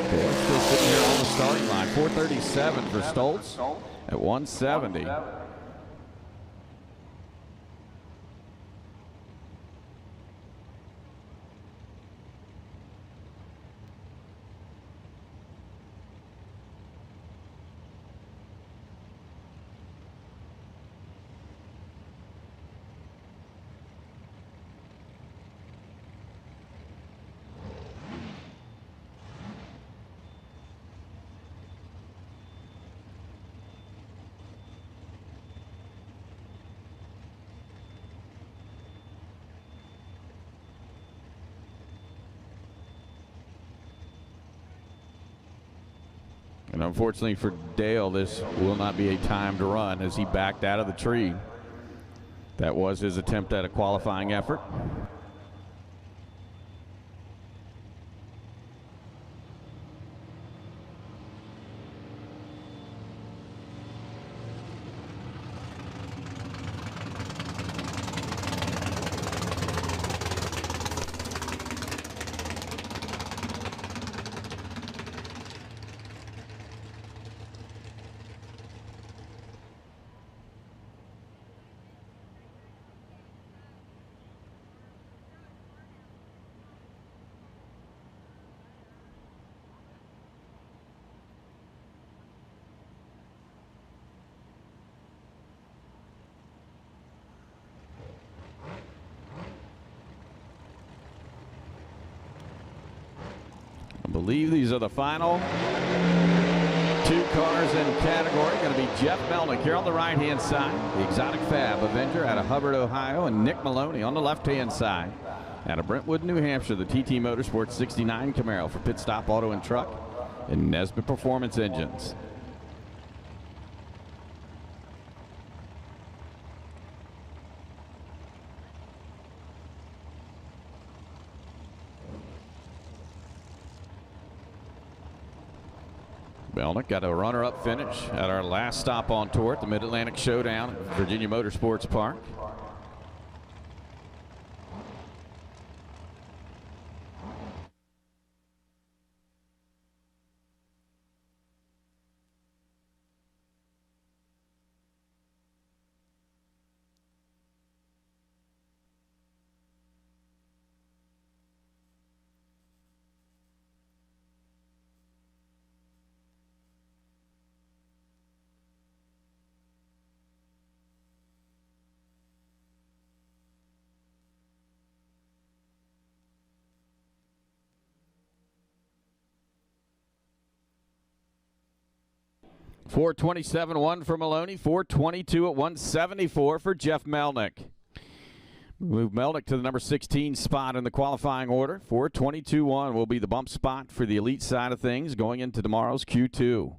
S1: Dale still sitting here on the starting line. 4:37 for Stoltz at 170. And unfortunately for Dale, this will not be a timed run as he backed out of the tree. That was his attempt at a qualifying effort. believe these are the final 2 cars in category. Going to be Jeff Melnick here on the right-hand side, the Exotic Fab Avenger out of Hubbard, Ohio, and Nick Maloney on the left-hand side out of Brentwood, New Hampshire, the TT Motorsports 69 Camaro for Pit Stop Auto and Truck and Nesbitt Performance Engines. Melnick got a runner-up finish at our last stop on tour at the Mid-Atlantic Showdown at Virginia Motorsports Park. .427.1 for Maloney, .422 at 174 for Jeff Melnick. Move Melnick to the number 16 spot in the qualifying order. .422.1 will be the bump spot for the elite side of things going into tomorrow's Q2.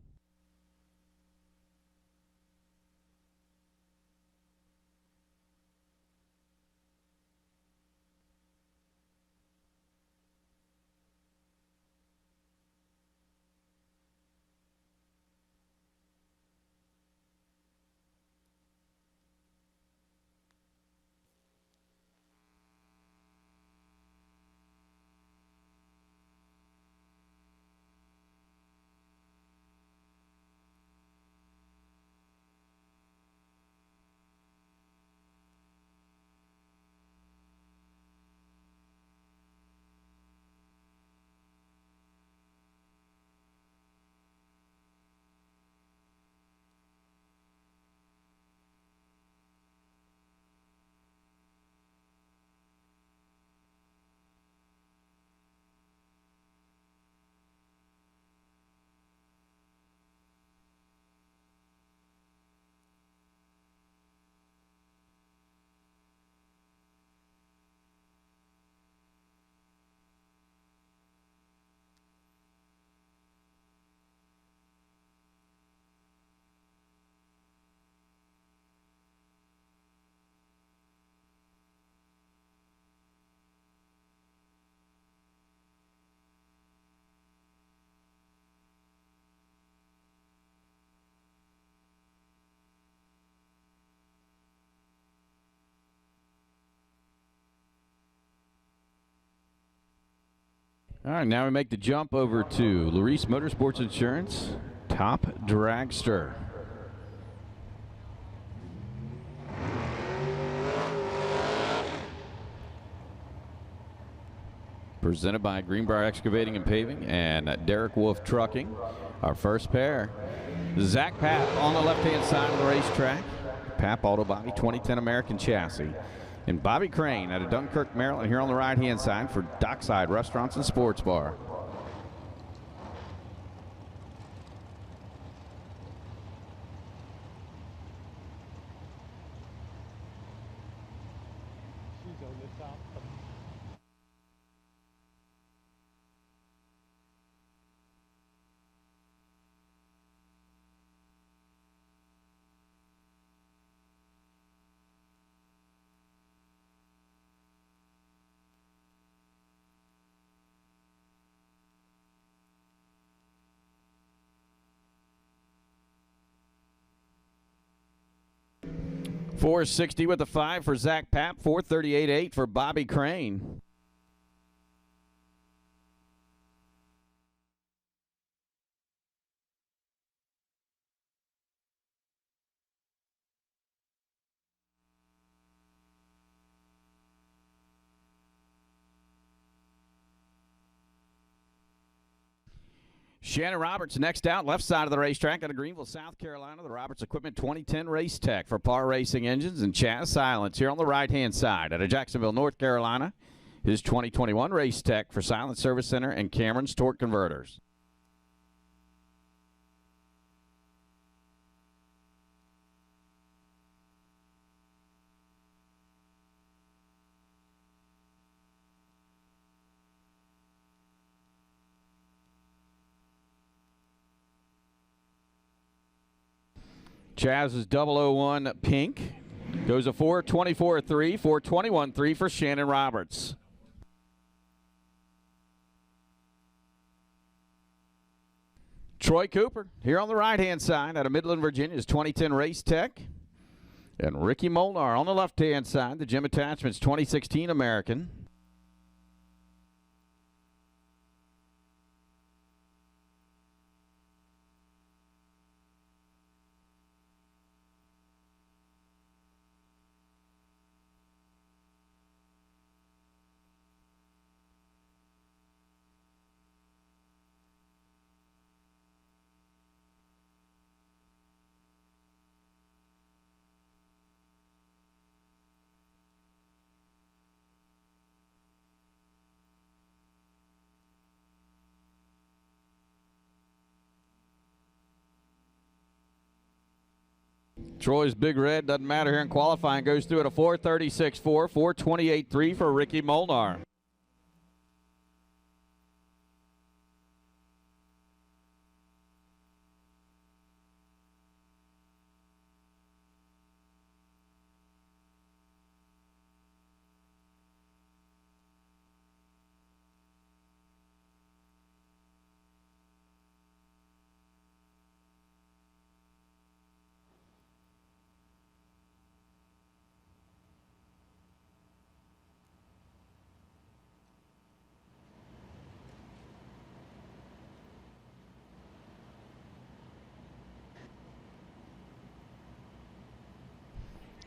S1: All right, now we make the jump over to Larice Motorsports Insurance, Top Dragster. Presented by Greenbrier Excavating and Paving and Derek Wolf Trucking. Our first pair, Zach Papp on the left-hand side of the racetrack. Papp Auto Body 2010 American Chassis. And Bobby Crane out of Dunkirk, Maryland, here on the right-hand side for Dockside Restaurants and Sports Bar.
S3: She's on the top.
S1: .460 with the 5 for Zach Papp, .438.8 for Bobby Crane. Shannon Roberts next out, left side of the racetrack out of Greenville, South Carolina. The Roberts Equipment 2010 Race Tech for Par Racing Engines, and Chaz Silence here on the right-hand side out of Jacksonville, North Carolina. his 2021 Race Tech for Silent Service Center and Cameron's Torque Converters. Chaz's 001 pink goes a 424.3, 421.3 for Shannon Roberts. Troy Cooper here on the right-hand side out of Midland, Virginia's 2010 Race Tech. And Ricky Molnar on the left-hand side, the Gym Attachments 2016 American. Troy's Big Red doesn't matter here in qualifying. Goes through at a 436.4, 428.3 for Ricky Molnar.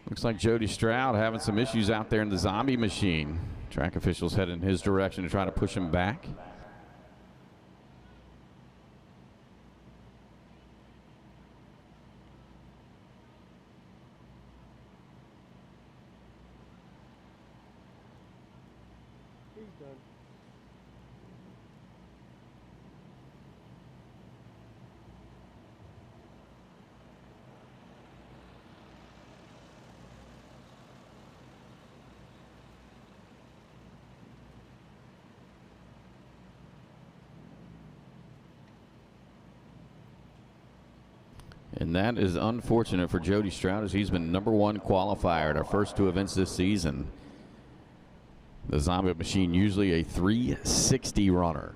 S1: Looks like Jody Stroud having some issues out there in the zombie machine. Track officials headed in his direction to try to push him back.
S3: He's done.
S1: And that is unfortunate for Jody Stroud, as he's been #1 qualifier at our first two events this season. The zombie machine usually a 360 runner.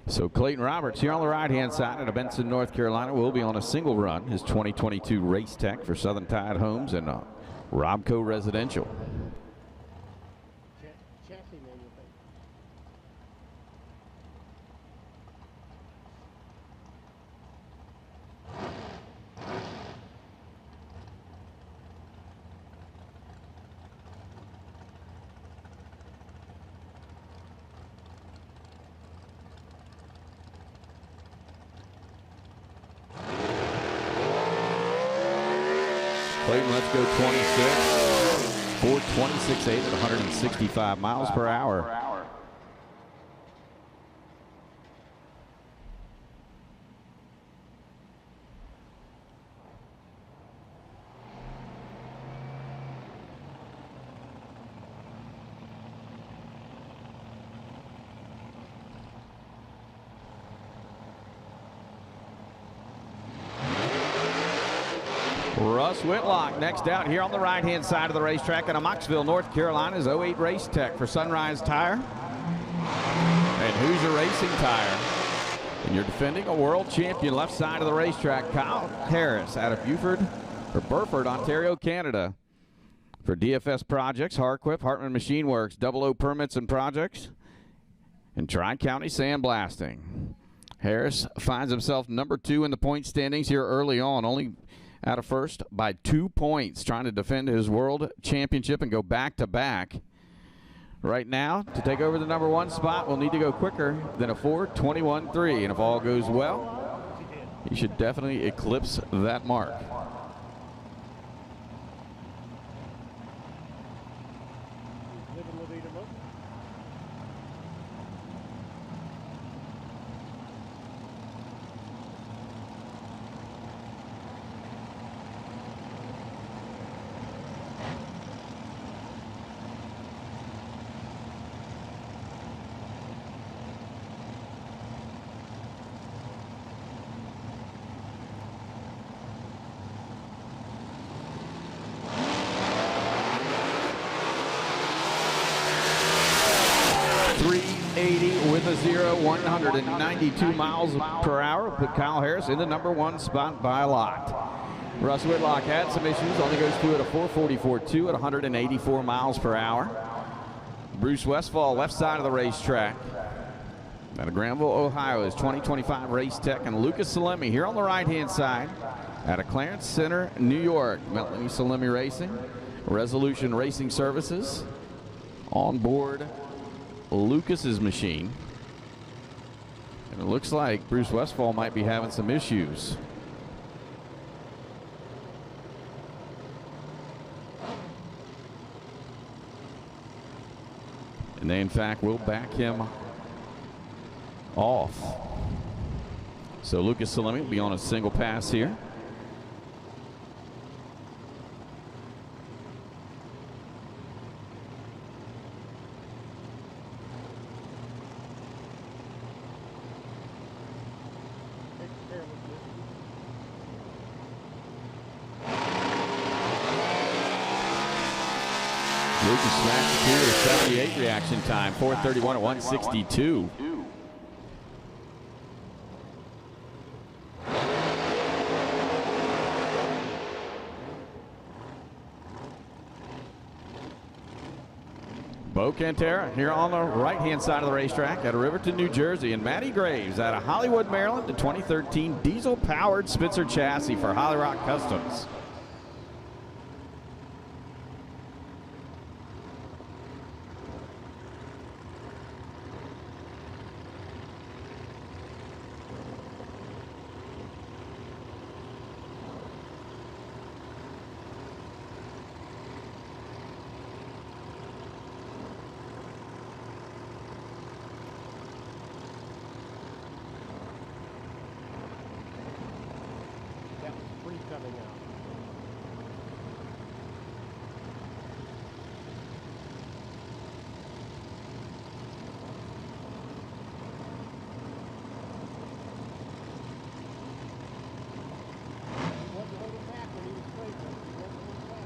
S1: So Clayton Roberts here on the right-hand side at Benson, North Carolina, will be on a single run, his 2022 Race Tech for Southern Tide Homes and Robco Residential.
S3: Chassis manual.
S1: Clayton, let's go 26. 426.8 at 165 miles per hour. Russ Whitlock next out here on the right-hand side of the racetrack in Moxville, North Carolina's 08 Race Tech for Sunrise Tire and Hoosier Racing Tire. And you're defending a world champion left side of the racetrack, Kyle Harris out of Burford, Ontario, Canada. For DFS Projects, Harquip, Hartman Machine Works, 00 Permits and Projects, and Tri-County Sandblasting. Harris finds himself number 2 in the point standings here early on, only out of first by 2 points, trying to defend his world championship and go back-to-back. Right now, to take over the number 1 spot, we'll need to go quicker than a 4:21.3, and if all goes well, he should definitely eclipse that mark.
S3: Living with Edom up.
S1: With a 192 miles per hour, put Kyle Harris in the number 1 spot by a lot. Russ Whitlock had some issues, only goes through at a 4:44.2 at 184 miles per hour. Bruce Westfall, left side of the racetrack, out of Granville, Ohio, is 2025 Race Tech, and Lucas Salemi here on the right-hand side, out of Clarence Center, New York. Melanie Salemi Racing, Resolution Racing Services, on board Lucas's machine. And it looks like Bruce Westfall might be having some issues. And they, in fact, will back him off. So Lucas Salemi will be on a single pass here. Lucas smashed here at 78 reaction time, 4:31 at 162. Bo Cantera here on the right-hand side of the racetrack at Riverton, New Jersey, and Matty Graves out of Hollywood, Maryland, the 2013 diesel-powered Spitzer chassis for Holly Rock Customs.
S3: Coming out. He wasn't holding back when he was straight, though. He wasn't holding back.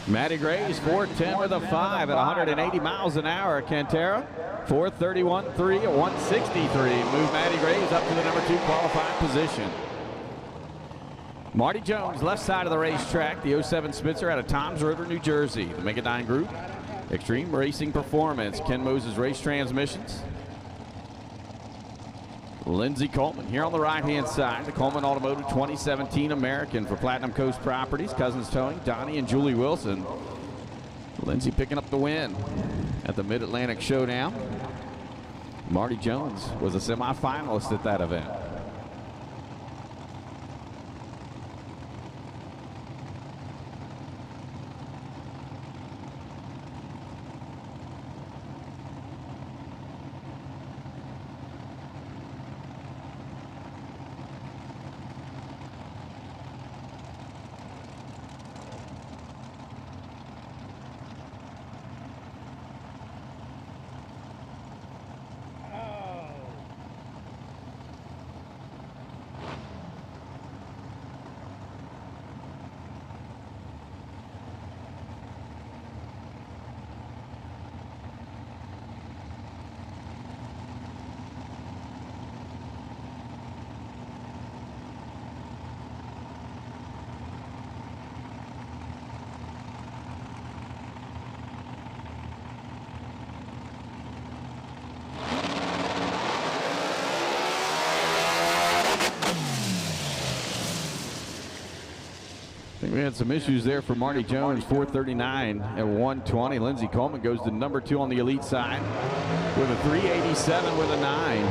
S1: Matty Graves, 4:10 with a 5 at 180 miles an hour. Cantera, 4:31.3 at 163. Move Matty Graves up to the number 2 qualifying position. Marty Jones, left side of the racetrack, the 07 Spitzer out of Toms River, New Jersey. The Megadyne Group, Extreme Racing Performance, Ken Moses Race Transmissions. Lindsey Coleman here on the right-hand side, the Coleman Automotive 2017 American for Platinum Coast Properties, Cousins Towing, Donnie and Julie Wilson. Lindsey picking up the win at the Mid-Atlantic Showdown. Marty Jones was a semifinalist at that event. think we had some issues there for Marty Jones. 439 at 120. Lindsey Coleman goes to number 2 on the elite side with a 387 with a 9.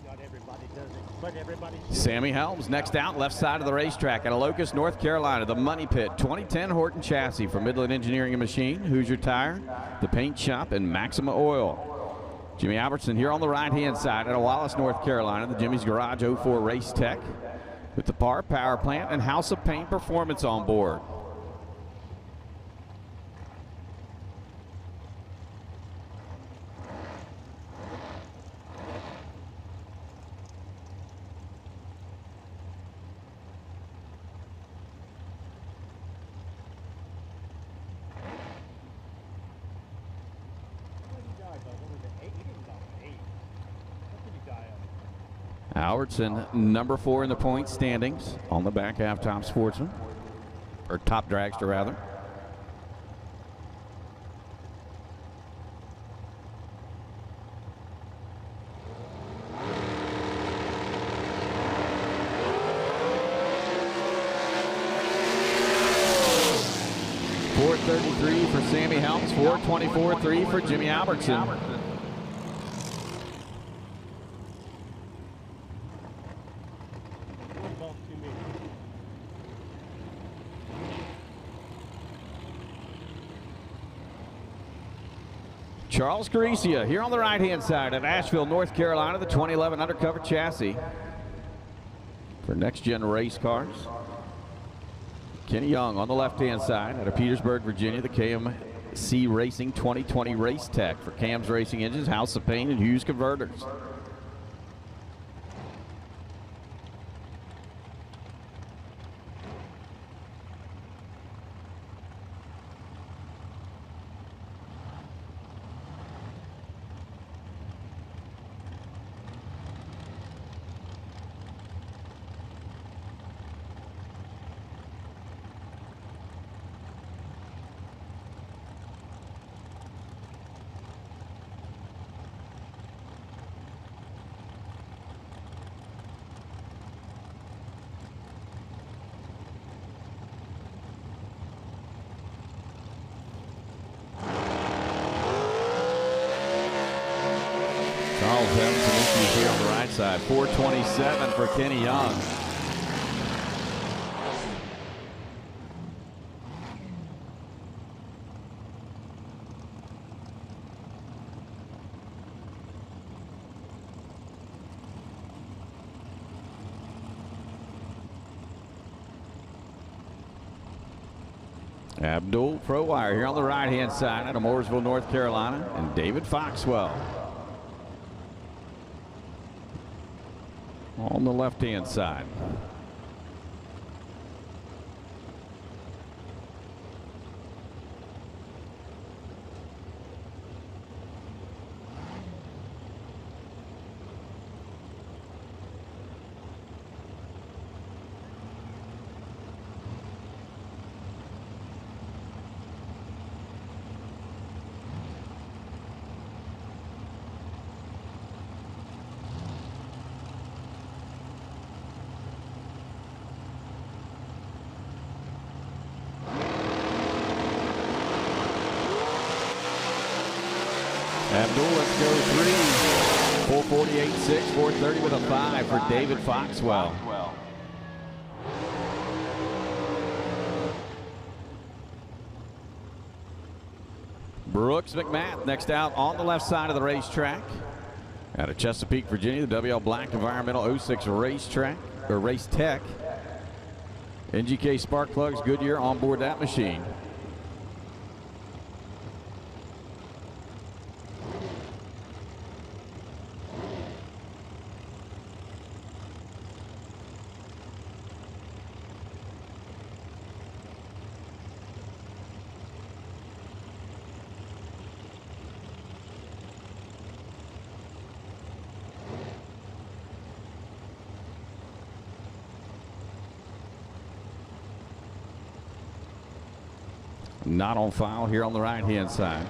S3: Not everybody does it, but everybody should.
S1: Sammy Helms next out, left side of the racetrack at Locust, North Carolina. The Money Pit 2010 Horton chassis from Midland Engineering and Machine, Hoosier Tire, the Paint Shop, and Maxima Oil. Jimmy Albertson here on the right-hand side at Wallace, North Carolina. The Jimmy's Garage 04 Race Tech with the Power Plant and House of Paint Performance on board. Albertson, number 4 in the point standings on the back half top sportsman, or top dragster rather. .433 for Sammy Helms, 424.3 for Jimmy Albertson. Charles Caricia here on the right-hand side at Asheville, North Carolina, the 2011 undercover chassis for next-gen race cars. Kenny Young on the left-hand side out of Petersburg, Virginia, the KMC Racing 2020 Race Tech for Cam's Racing Engines, House of Paint, and Hughes Converters. Charles having some issues here on the right side. 427 for Kenny Young. Abdul Prowire here on the right-hand side out of Mooresville, North Carolina, and David Foxwell on the left-hand side. Abdul, let's go 3. 448.6, 430 with a 5 for David Foxwell. Brooks McMath next out on the left side of the racetrack. Out of Chesapeake, Virginia, the WL Black Environmental 06 racetrack, or Race Tech. NGK spark plugs, Goodyear on board that machine. Not on file here on the right-hand side.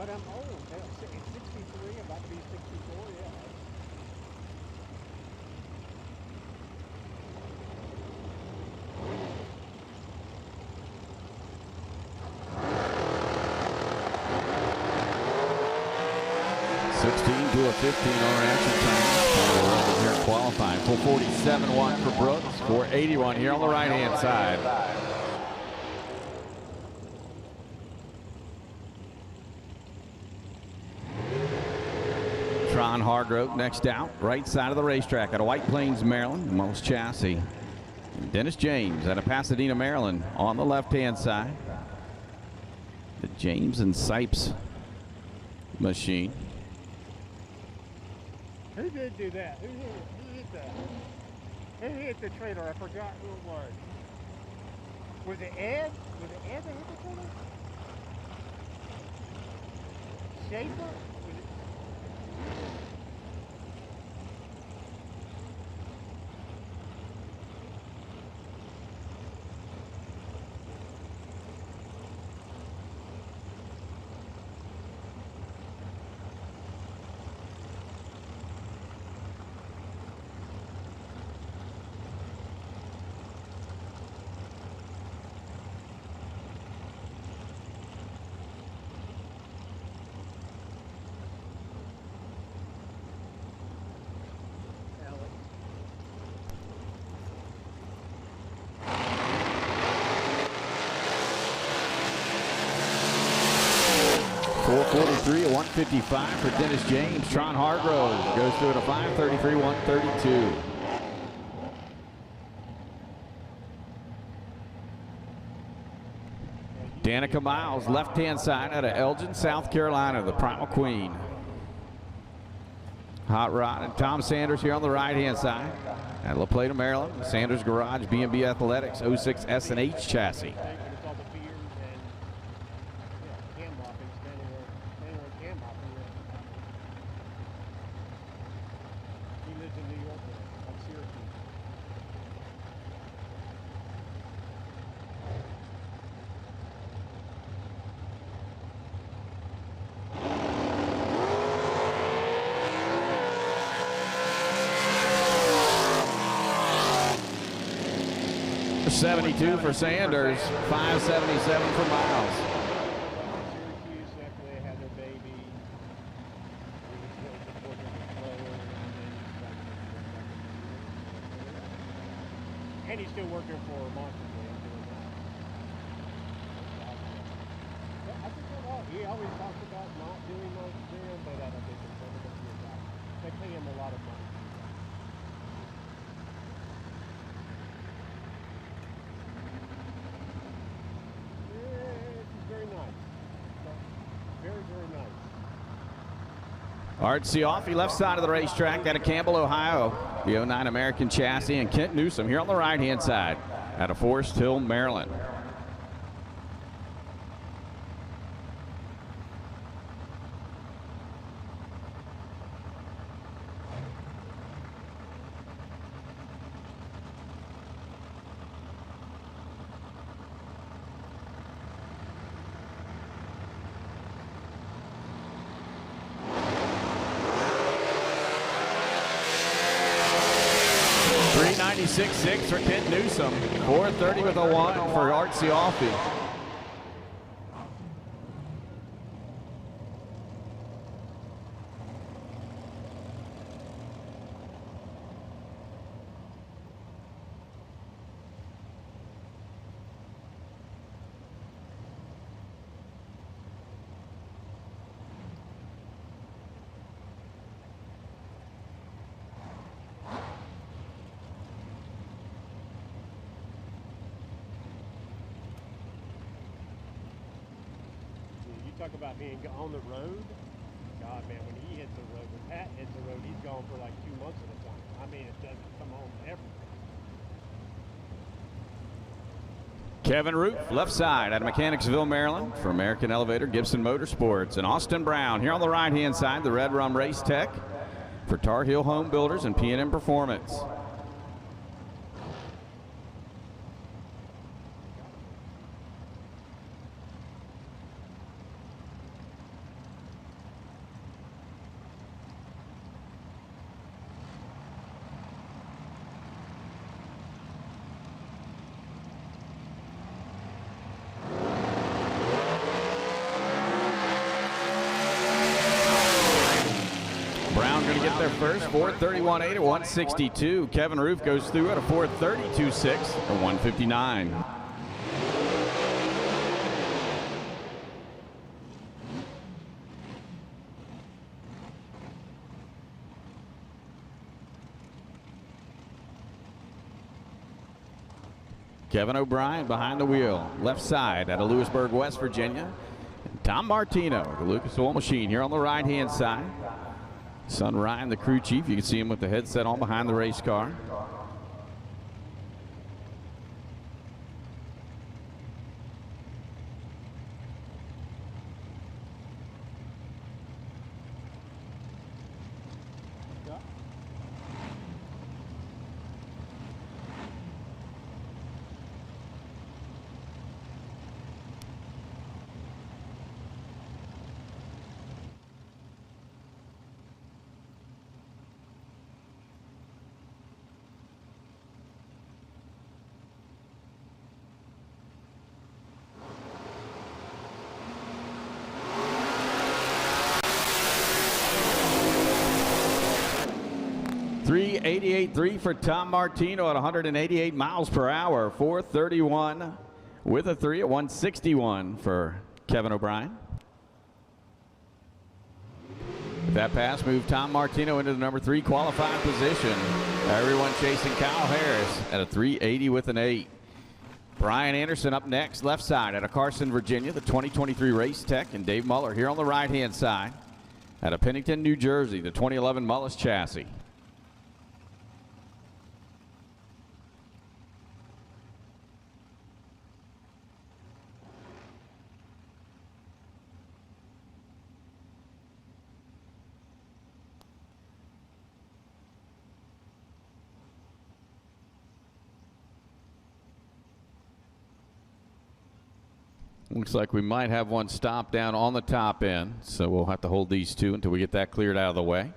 S3: But I'm old. It's 63, about to be 64, yeah.
S1: To a 15 on action time. Here in qualifying. 447.1 for Brooks. 481 here on the right-hand side. Tron Hargrove next out, right side of the racetrack out of White Plains, Maryland, Mullis chassis. Dennis James out of Pasadena, Maryland on the left-hand side. The James and Sipes machine.
S3: Who did do that? Who hit that? Who hit the trailer? I forgot who it was. Was it Ed? Was it Ed that hit the trailer? Schaefer? Was it? Alex.
S1: 443, a 155 for Dennis James. Tron Hargrove goes through at a 533, 132. Danica Miles, left-hand side out of Elgin, South Carolina, the Primal Queen. Hot Rod and Tom Sanders here on the right-hand side. At La Plata, Maryland, Sanders Garage, B&B Athletics, 06 S&H chassis.
S3: It's all the beers and cam mopping, standing on cam mopping. He lives in New York, on Syracuse.
S1: .72 for Sanders, 577 for Miles.
S3: Syracuse after they had their baby. He was still supporting the player, and he's still working for Monster Jam doing that. I think he always talks about not doing Monster Jam, but I don't think it's ever going to be a job. They pay him a lot of money. Very nice. Very, very nice.
S1: Art Cioffi, left side of the racetrack out of Campbell, Ohio. The 09 American chassis, and Kent Newsom here on the right-hand side out of Forest Hill, Maryland. .96.6 for Kent Newsom. 430 with a 1 for Art Cioffi.
S3: Talk about being on the road. God, man, when he hits the road, when Pat hits the road, he's gone for like 2 months at a time. I mean, it doesn't come home ever.
S1: Kevin Roof, left side out of Mechanicsville, Maryland for American Elevator Gibson Motorsports. And Austin Brown here on the right-hand side, the Red Rum Race Tech for Tar Heel Home Builders and P&M Performance. get there first. 4:31.8 at 162. Kevin Roof goes through at a 4:32.6 at 159. Kevin O'Brien behind the wheel, left side out of Lewisburg, West Virginia. And Tom Martino, the Lucas Oil Machine, here on the right-hand side. Son Ryan, the crew chief. You can see him with the headset on behind the race car. .388.3 for Tom Martino at 188 miles per hour. 4:31 with a 3 at 161 for Kevin O'Brien. With that pass, moved Tom Martino into the number 3 qualifying position. Everyone chasing Kyle Harris at a 3:80 with an 8. Brian Anderson up next, left side out of Carson, Virginia, the 2023 Race Tech, and Dave Muller here on the right-hand side out of Pennington, New Jersey, the 2011 Mullis chassis. Looks like we might have one stop down on the top end, so we'll have to hold these two until we get that cleared out of the way.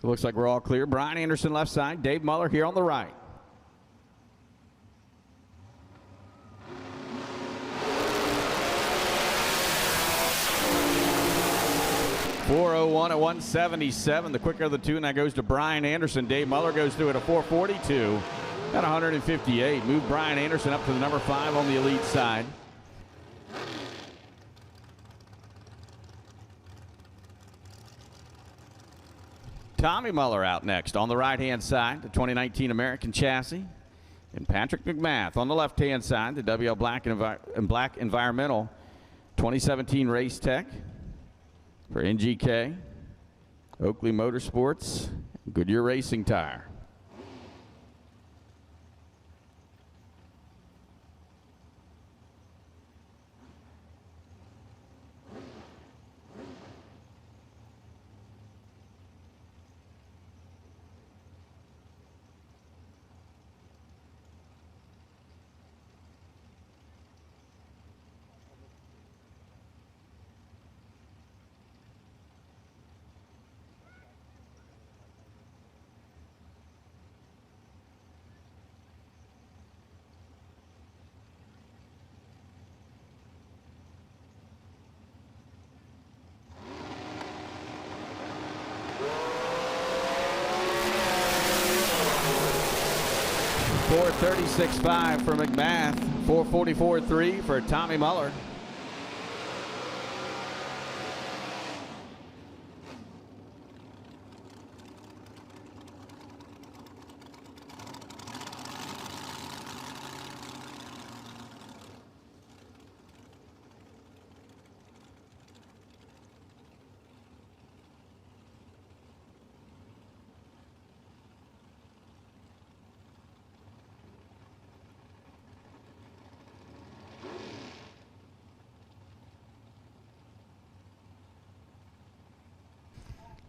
S1: So it looks like we're all clear. Brian Anderson left side, Dave Muller here on the right. .401 at 177, the quicker of the two, and that goes to Brian Anderson. Dave Muller goes through at a 4:42 at 158. Move Brian Anderson up to the number 5 on the elite side. Tommy Muller out next on the right-hand side, the 2019 American chassis. And Patrick McMath on the left-hand side, the WL Black Environmental 2017 Race Tech for NGK, Oakley Motorsports, Goodyear Racing Tire. .436.5 for McMath, 4:44.3 for Tommy Muller.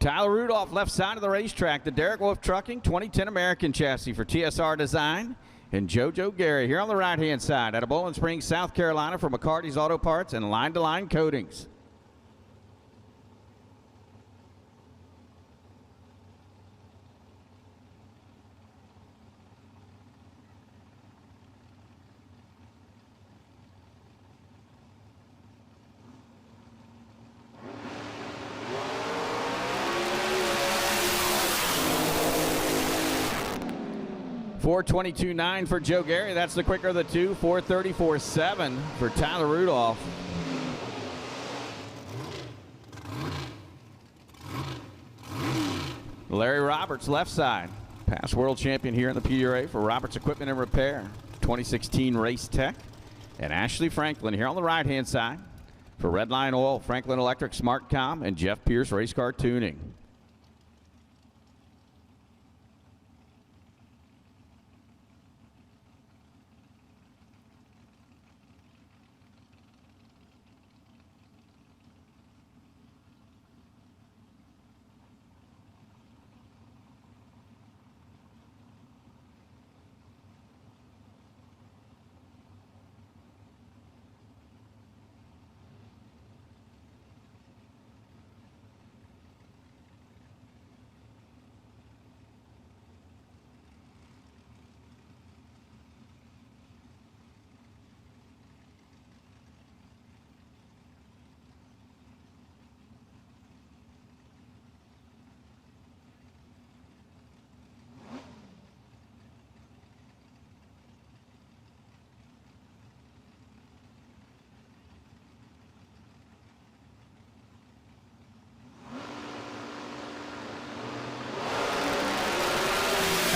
S1: Tyler Rudolph, left side of the racetrack. The Derek Wolf Trucking 2010 American chassis for TSR Design. And JoJo Gary here on the right-hand side out of Bowling Springs, South Carolina for McCarty's Auto Parts and Line-to-Line Coatings. .422.9 for Joe Gary. That's the quicker of the two. 4:34.7 for Tyler Rudolph. Larry Roberts, left side. Past world champion here in the PDRA for Roberts Equipment and Repair. 2016 Race Tech. And Ashley Franklin here on the right-hand side for Redline Oil, Franklin Electric, SmartCom, and Jeff Pierce Race Car Tuning.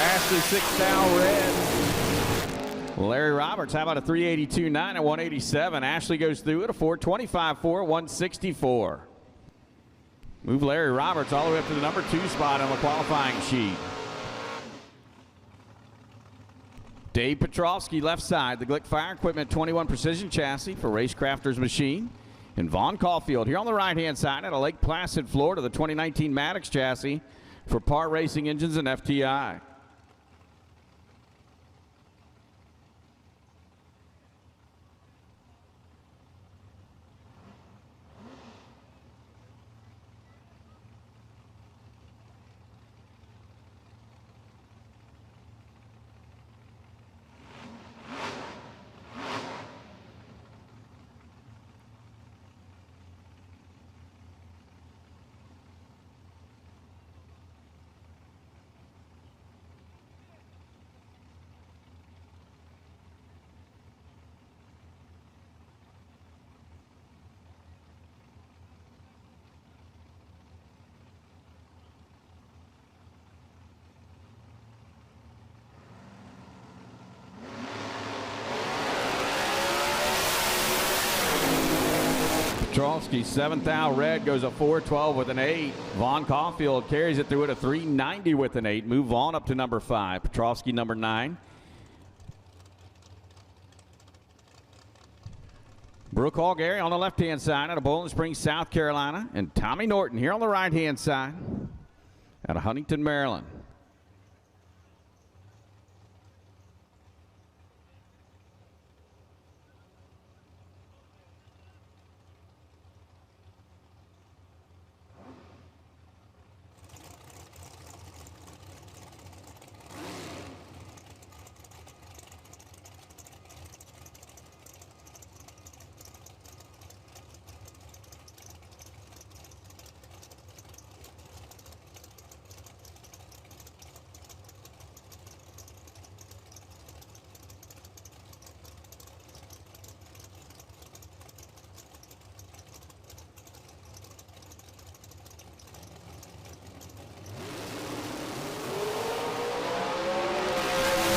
S1: Ashley 6-thou red. Larry Roberts, how about a 382.9 at 187? Ashley goes through it, a 425.4 at 164. Move Larry Roberts all the way up to the number 2 spot on the qualifying sheet. Dave Petrovsky, left side, the Glick Fire Equipment 21 Precision Chassis for Racecrafters Machine. And Vaughn Caulfield here on the right-hand side at a Lake Placid, Florida, the 2019 Maddox chassis for Par Racing Engines and FTI. Petrovsky, 7th red, goes a 412 with an 8. Vaughn Caulfield carries it through at a 390 with an 8. Move Vaughn up to number 5. Petrovsky number 9. Brooke Hall Gary on the left-hand side out of Bowling Springs, South Carolina. And Tommy Norton here on the right-hand side out of Huntington, Maryland.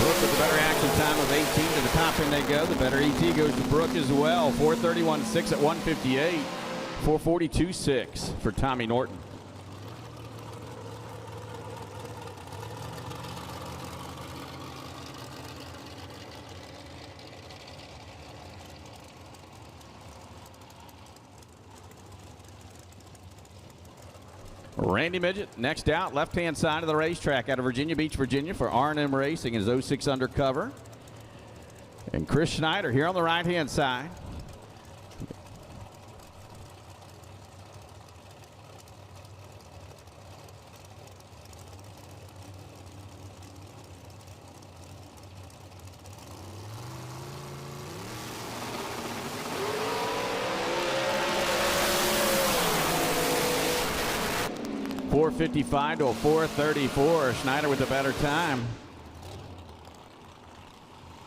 S1: With the better action time of 18 to the top end they go. The better ET goes to Brooke as well. 4:31.6 at 158. 4:42.6 for Tommy Norton. Randy Midget, next out, left-hand side of the racetrack out of Virginia Beach, Virginia for R&M Racing in his 06 Undercover. And Chris Schneider here on the right-hand side. .455 to a 4:34. Schneider with a better time.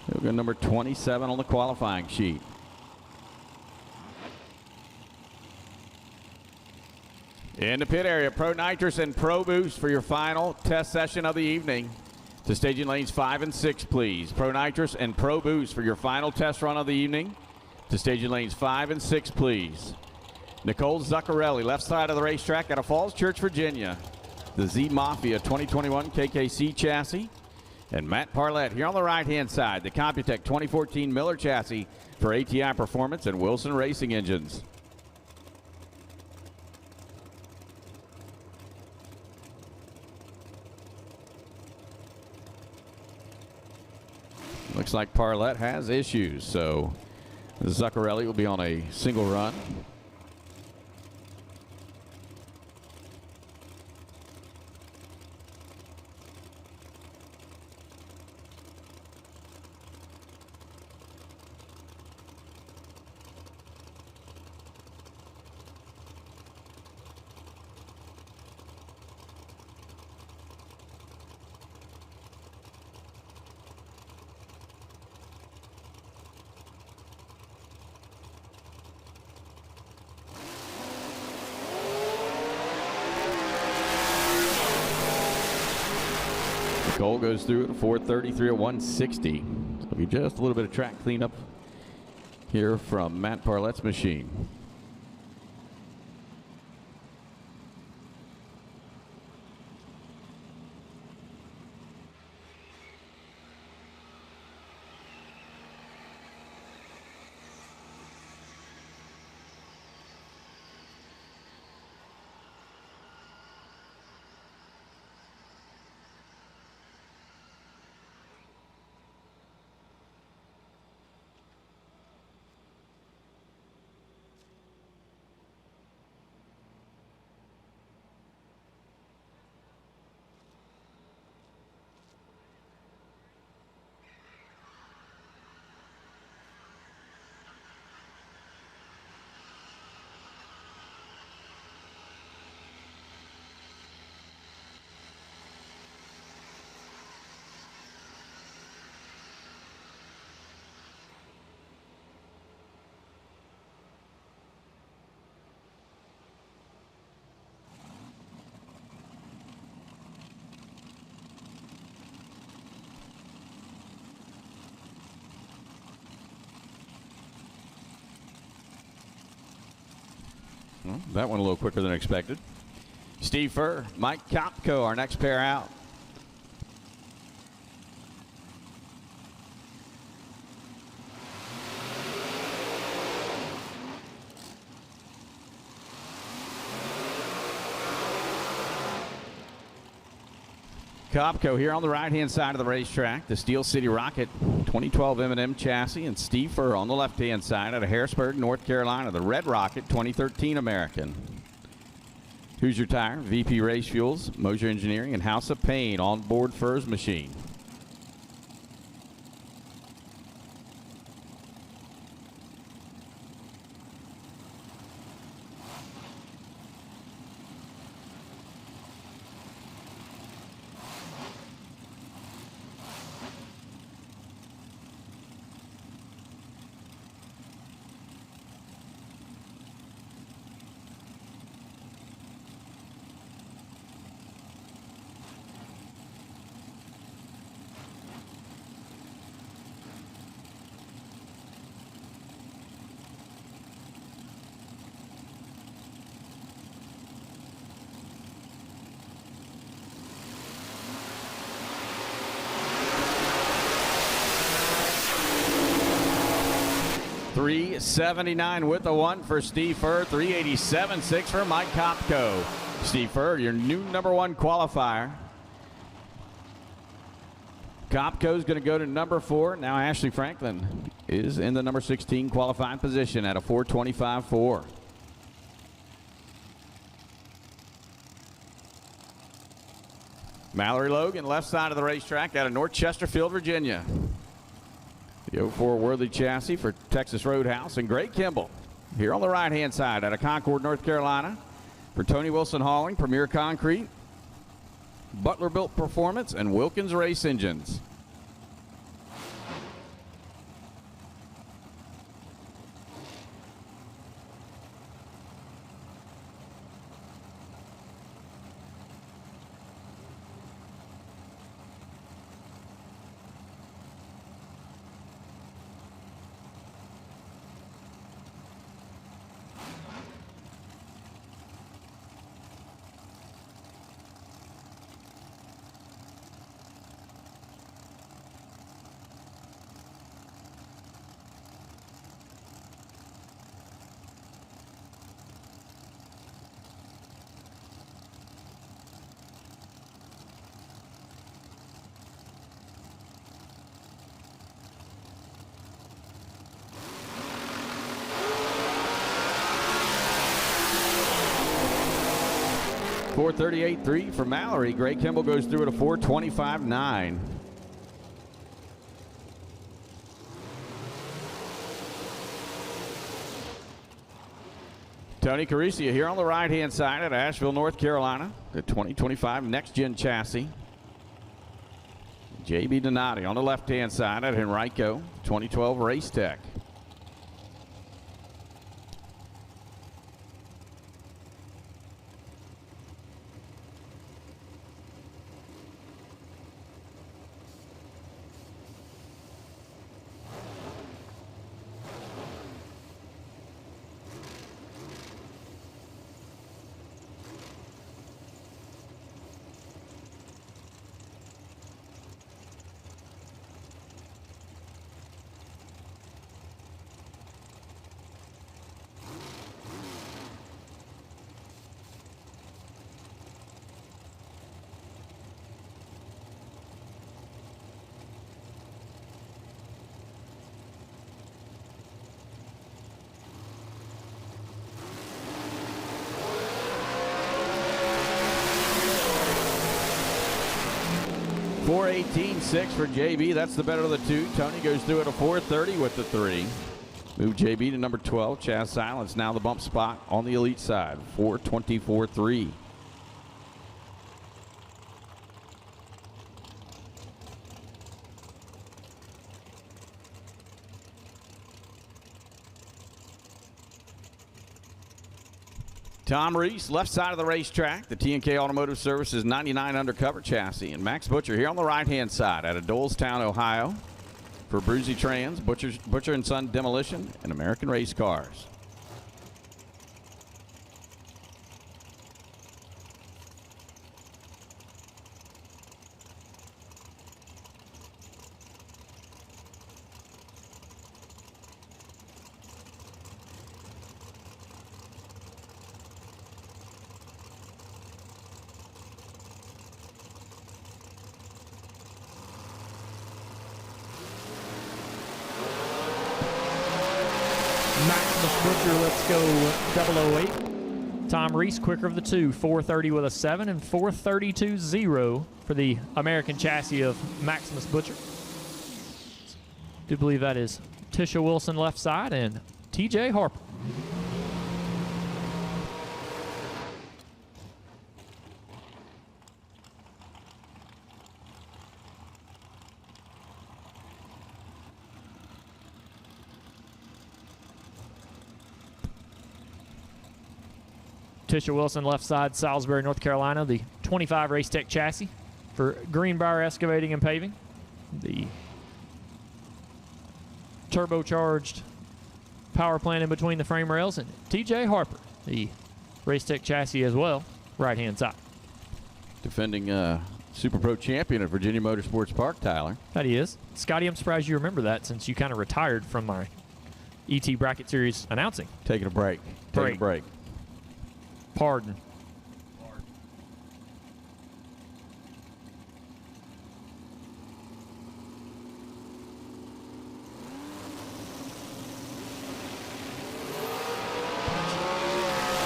S1: He'll go number 27 on the qualifying sheet. In the pit area, Pro Nitrous and Pro Boost for your final test session of the evening. To staging lanes 5 and 6, please. Pro Nitrous and Pro Boost for your final test run of the evening. To staging lanes 5 and 6, please. Nicole Zuccarelli, left side of the racetrack out of Falls Church, Virginia. The Z Mafia 2021 KKC chassis. And Matt Parlett here on the right-hand side, the Computech 2014 Miller chassis for ATI Performance and Wilson Racing Engines. Looks like Parlett has issues, so Zuccarelli will be on a single run. Cole goes through at a 4:33 at 160. So it'll be just a little bit of track cleanup here from Matt Parlett's machine. Well, that went a little quicker than expected. Steve Furr, Mike Kopko, our next pair out. Kopko here on the right-hand side of the racetrack, the Steel City Rocket 2012 M&M chassis, and Steve Furr on the left-hand side out of Harrisburg, North Carolina, the Red Rocket 2013 American. Hoosier Tire, VP Race Fuels, Mosier Engineering, and House of Pain on board Furr's machine. 379 with the 1 for Steve Furr. 387.6 for Mike Kopko. Steve Furr, your new number 1 qualifier. Kopko's going to go to number 4. Now Ashley Franklin is in the number 16 qualifying position at a 4:25.4. Mallory Logan, left side of the racetrack out of North Chesterfield, Virginia. The 04 Worthy chassis for Texas Roadhouse. And Gray Kimball here on the right-hand side out of Concord, North Carolina for Tony Wilson Hauling, Premier Concrete, Butler Built Performance, and Wilkins Race Engines. .438.3 for Mallory. Gray Kimball goes through at a 4:25.9. Tony Caricia here on the right-hand side at Asheville, North Carolina. The 2025 Next Gen chassis. JB Donati on the left-hand side at Henrico, 2012 Race Tech. .418.6 for JB. That's the better of the two. Tony goes through at a 4:30 with the 3. Move JB to number 12. Chaz Silence now the bump spot on the elite side. 4:24.3. Tom Reese, left side of the racetrack, the T&K Automotive Services 99 undercover chassis. And Max Butcher here on the right-hand side out of Dolestown, Ohio for Bruzy Trans, Butcher & Son Demolition, and American Race Cars.
S2: Butcher, let's go 008. Tom Reese, quicker of the two, 4:30 with a 7 and 4:32.0 for the American chassis of Maximus Butcher. Do believe that is Tisha Wilson left side and TJ Harper. Tisha Wilson left side, Salisbury, North Carolina, the 25 Race Tech chassis for Greenbrier Excavating and Paving. The turbocharged power plant in between the frame rails, and TJ Harper, the Race Tech chassis as well, right-hand side.
S1: Defending Super Pro champion at Virginia Motorsports Park, Tyler.
S2: That he is. Scotty, I'm surprised you remember that since you kind of retired from my ET Bracket Series announcing.
S1: Taking a break. Taking a break.
S2: Pardon.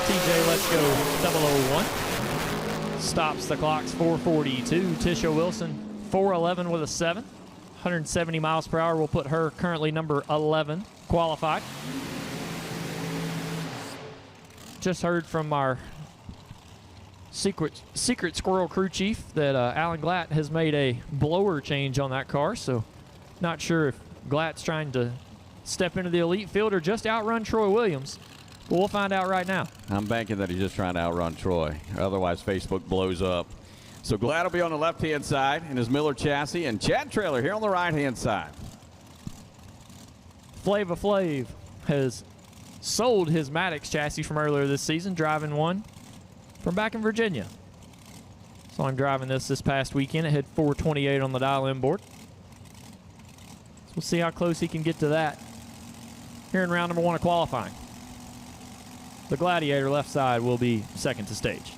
S2: TJ, let's go 001. Stops the clocks 442. Tisha Wilson 411 with a 7. 170 miles per hour will put her currently number 11 qualified. Just heard from our secret squirrel crew chief that Alan Glatt has made a blower change on that car, so not sure if Glatt's trying to step into the elite field or just outrun Troy Williams. But we'll find out right now.
S1: I'm banking that he's just trying to outrun Troy. Otherwise, Facebook blows up. So Glatt will be on the left-hand side in his Miller chassis, and Chad Traylor here on the right-hand side.
S2: Flava Flav has sold his Maddox chassis from earlier this season, driving one from back in Virginia. So I'm driving this past weekend. It hit 428 on the dial-in board. So we'll see how close he can get to that here in round number 1 of qualifying. The Gladiator left side will be second to stage.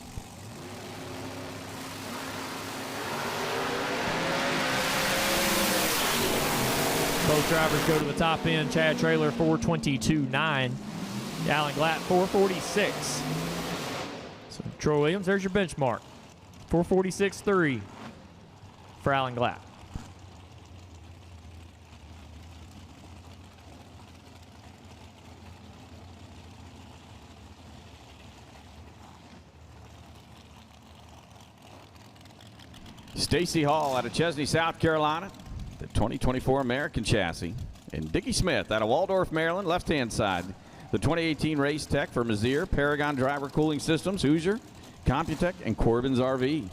S2: Both drivers go to the top end. Chad Traylor 422.9. Alan Glatt 446. So Troy Williams, there's your benchmark. 446.3 for Alan Glatt.
S1: Stacy Hall out of Chesney, South Carolina, the 2024 American chassis. And Dickie Smith out of Waldorf, Maryland, left-hand side. The 2018 Race Tech for Mazier, Paragon Driver Cooling Systems, Hoosier, Computech, and Corbin's RV.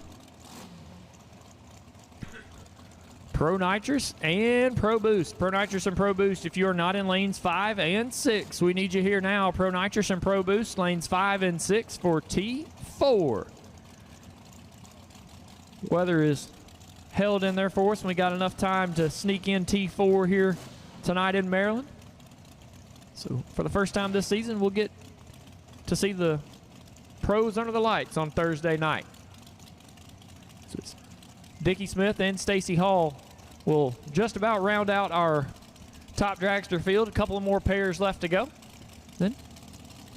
S2: Pro Nitrous and Pro Boost. Pro Nitrous and Pro Boost, if you are not in lanes 5 and 6, we need you here now. Pro Nitrous and Pro Boost, lanes 5 and 6 for T4. Weather is held in there for us, and we got enough time to sneak in T4 here tonight in Maryland. So for the first time this season, we'll get to see the pros under the lights on Thursday night. So it's Dickie Smith and Stacy Hall will just about round out our top dragster field. A couple of more pairs left to go. Then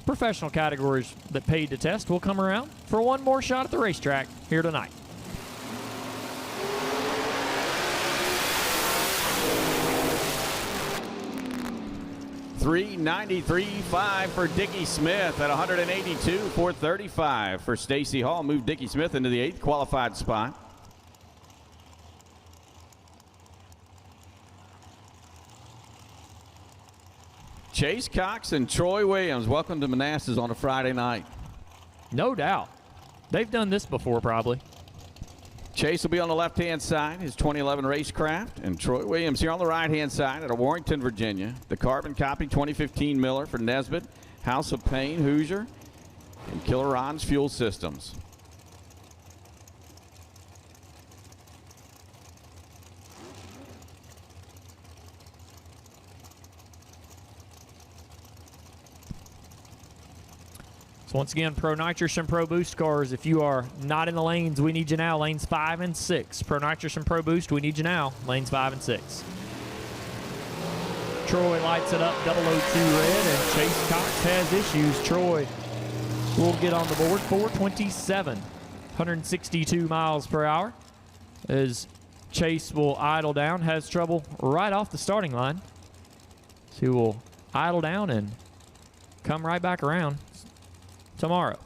S2: professional categories that paid to test will come around for one more shot at the racetrack here tonight.
S1: 393.5 for Dickie Smith at 182, 435 for Stacy Hall. Moved Dickie Smith into the 8th qualified spot. Chase Cox and Troy Williams, welcome to Manassas on a Friday night.
S2: No doubt. They've done this before, probably.
S1: Chase will be on the left-hand side, his 2011 Racecraft, and Troy Williams here on the right-hand side out of Warrington, Virginia. The carbon copy 2015 Miller for Nesbitt, House of Pain, Hoosier, and Killer Ron's Fuel Systems.
S2: So once again, Pro Nitrous and Pro Boost cars, if you are not in the lanes, we need you now. Lanes 5 and 6. Pro Nitrous and Pro Boost, we need you now. Lanes 5 and 6. Troy lights it up, 002 red, and Chase Cox has issues. Troy will get on the board, 427, 162 miles per hour. As Chase will idle down, has trouble right off the starting line. So he will idle down and come right back around tomorrow.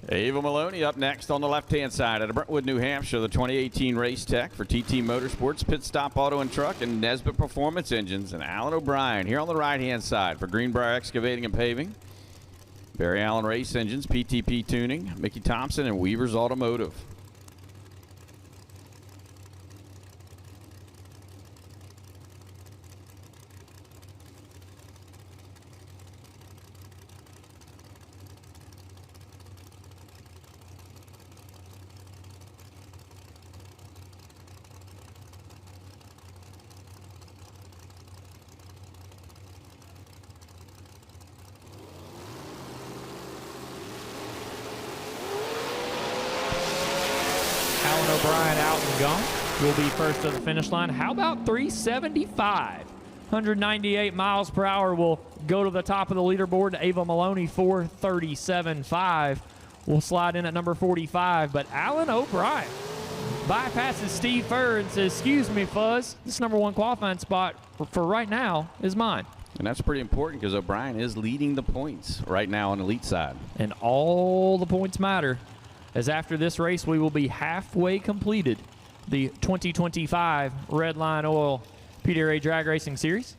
S1: Ava Maloney up next on the left-hand side out of Brentwood, New Hampshire, the 2018 Race Tech for TT Motorsports, Pit Stop Auto and Truck, and Nesbitt Performance Engines. And Alan O'Brien here on the right-hand side for Greenbrier Excavating and Paving, Barry Allen Race Engines, PTP Tuning, Mickey Thompson, and Weaver's Automotive.
S2: O'Brien out and gone. Will be first to the finish line. How about 375? 198 miles per hour will go to the top of the leaderboard. Ava Maloney, 437.5, will slide in at number 45. But Alan O'Brien bypasses Steve Furr and says, excuse me, Fuzz, this number one qualifying spot for right now is mine.
S1: And that's pretty important because O'Brien is leading the points right now on the elite side.
S2: And all the points matter, as after this race we will be halfway completed the 2025 Red Line Oil PDRA Drag Racing Series.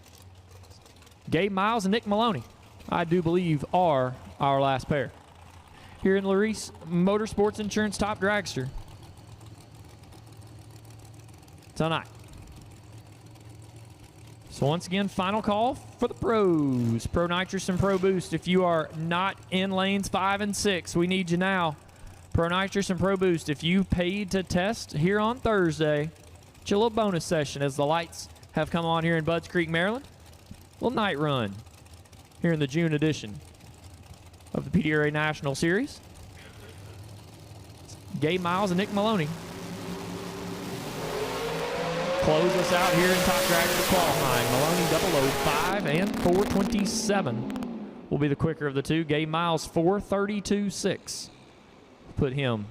S2: Gabe Miles and Nick Maloney, I do believe, are our last pair here in Larice Motorsports Insurance Top Dragster tonight. So once again, final call for the pros. Pro Nitrous and Pro Boost. If you are not in lanes 5 and 6, we need you now. Pro Nitrous and Pro Boost. If you paid to test here on Thursday, it's your little bonus session as the lights have come on here in Budds Creek, Maryland. Little night run here in the June edition of the PDRA National Series. Gabe Miles and Nick Maloney close us out here in Top Dragster qualifying. Maloney 005 and 427 will be the quicker of the two. Gabe Miles 432.6. Put him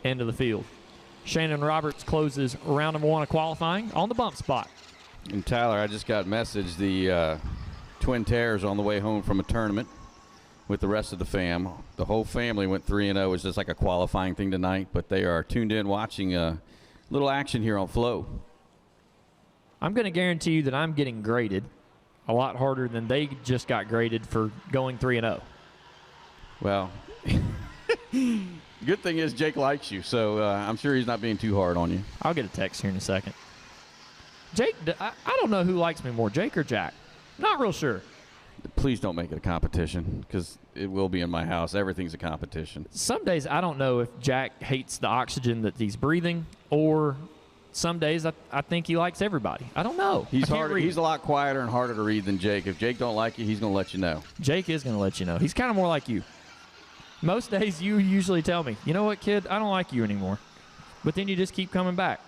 S2: into the field. Shannon Roberts closes round number 1 of qualifying on the bump spot.
S1: And Tyler, I just got message the Twin Terrors on the way home from a tournament with the rest of the fam. The whole family went 3-0. It's just like a qualifying thing tonight, but they are tuned in watching a little action here on Flow.
S2: I'm going to guarantee you that I'm getting graded a lot harder than they just got graded for going 3-0.
S1: Well, good thing is Jake likes you, so I'm sure he's not being too hard on you.
S2: I'll get a text here in a second. Jake, I don't know who likes me more, Jake or Jack. Not real sure.
S1: Please don't make it a competition, because it will be in my house. Everything's a competition.
S2: Some days I don't know if Jack hates the oxygen that he's breathing, or some days I think he likes everybody. I don't know.
S1: He's a lot quieter and harder to read than Jake. If Jake don't like you, he's going to let you know.
S2: Jake is going to let you know. He's kind of more like you. Most days you usually tell me, you know what, kid, I don't like you anymore. But then you just keep coming back.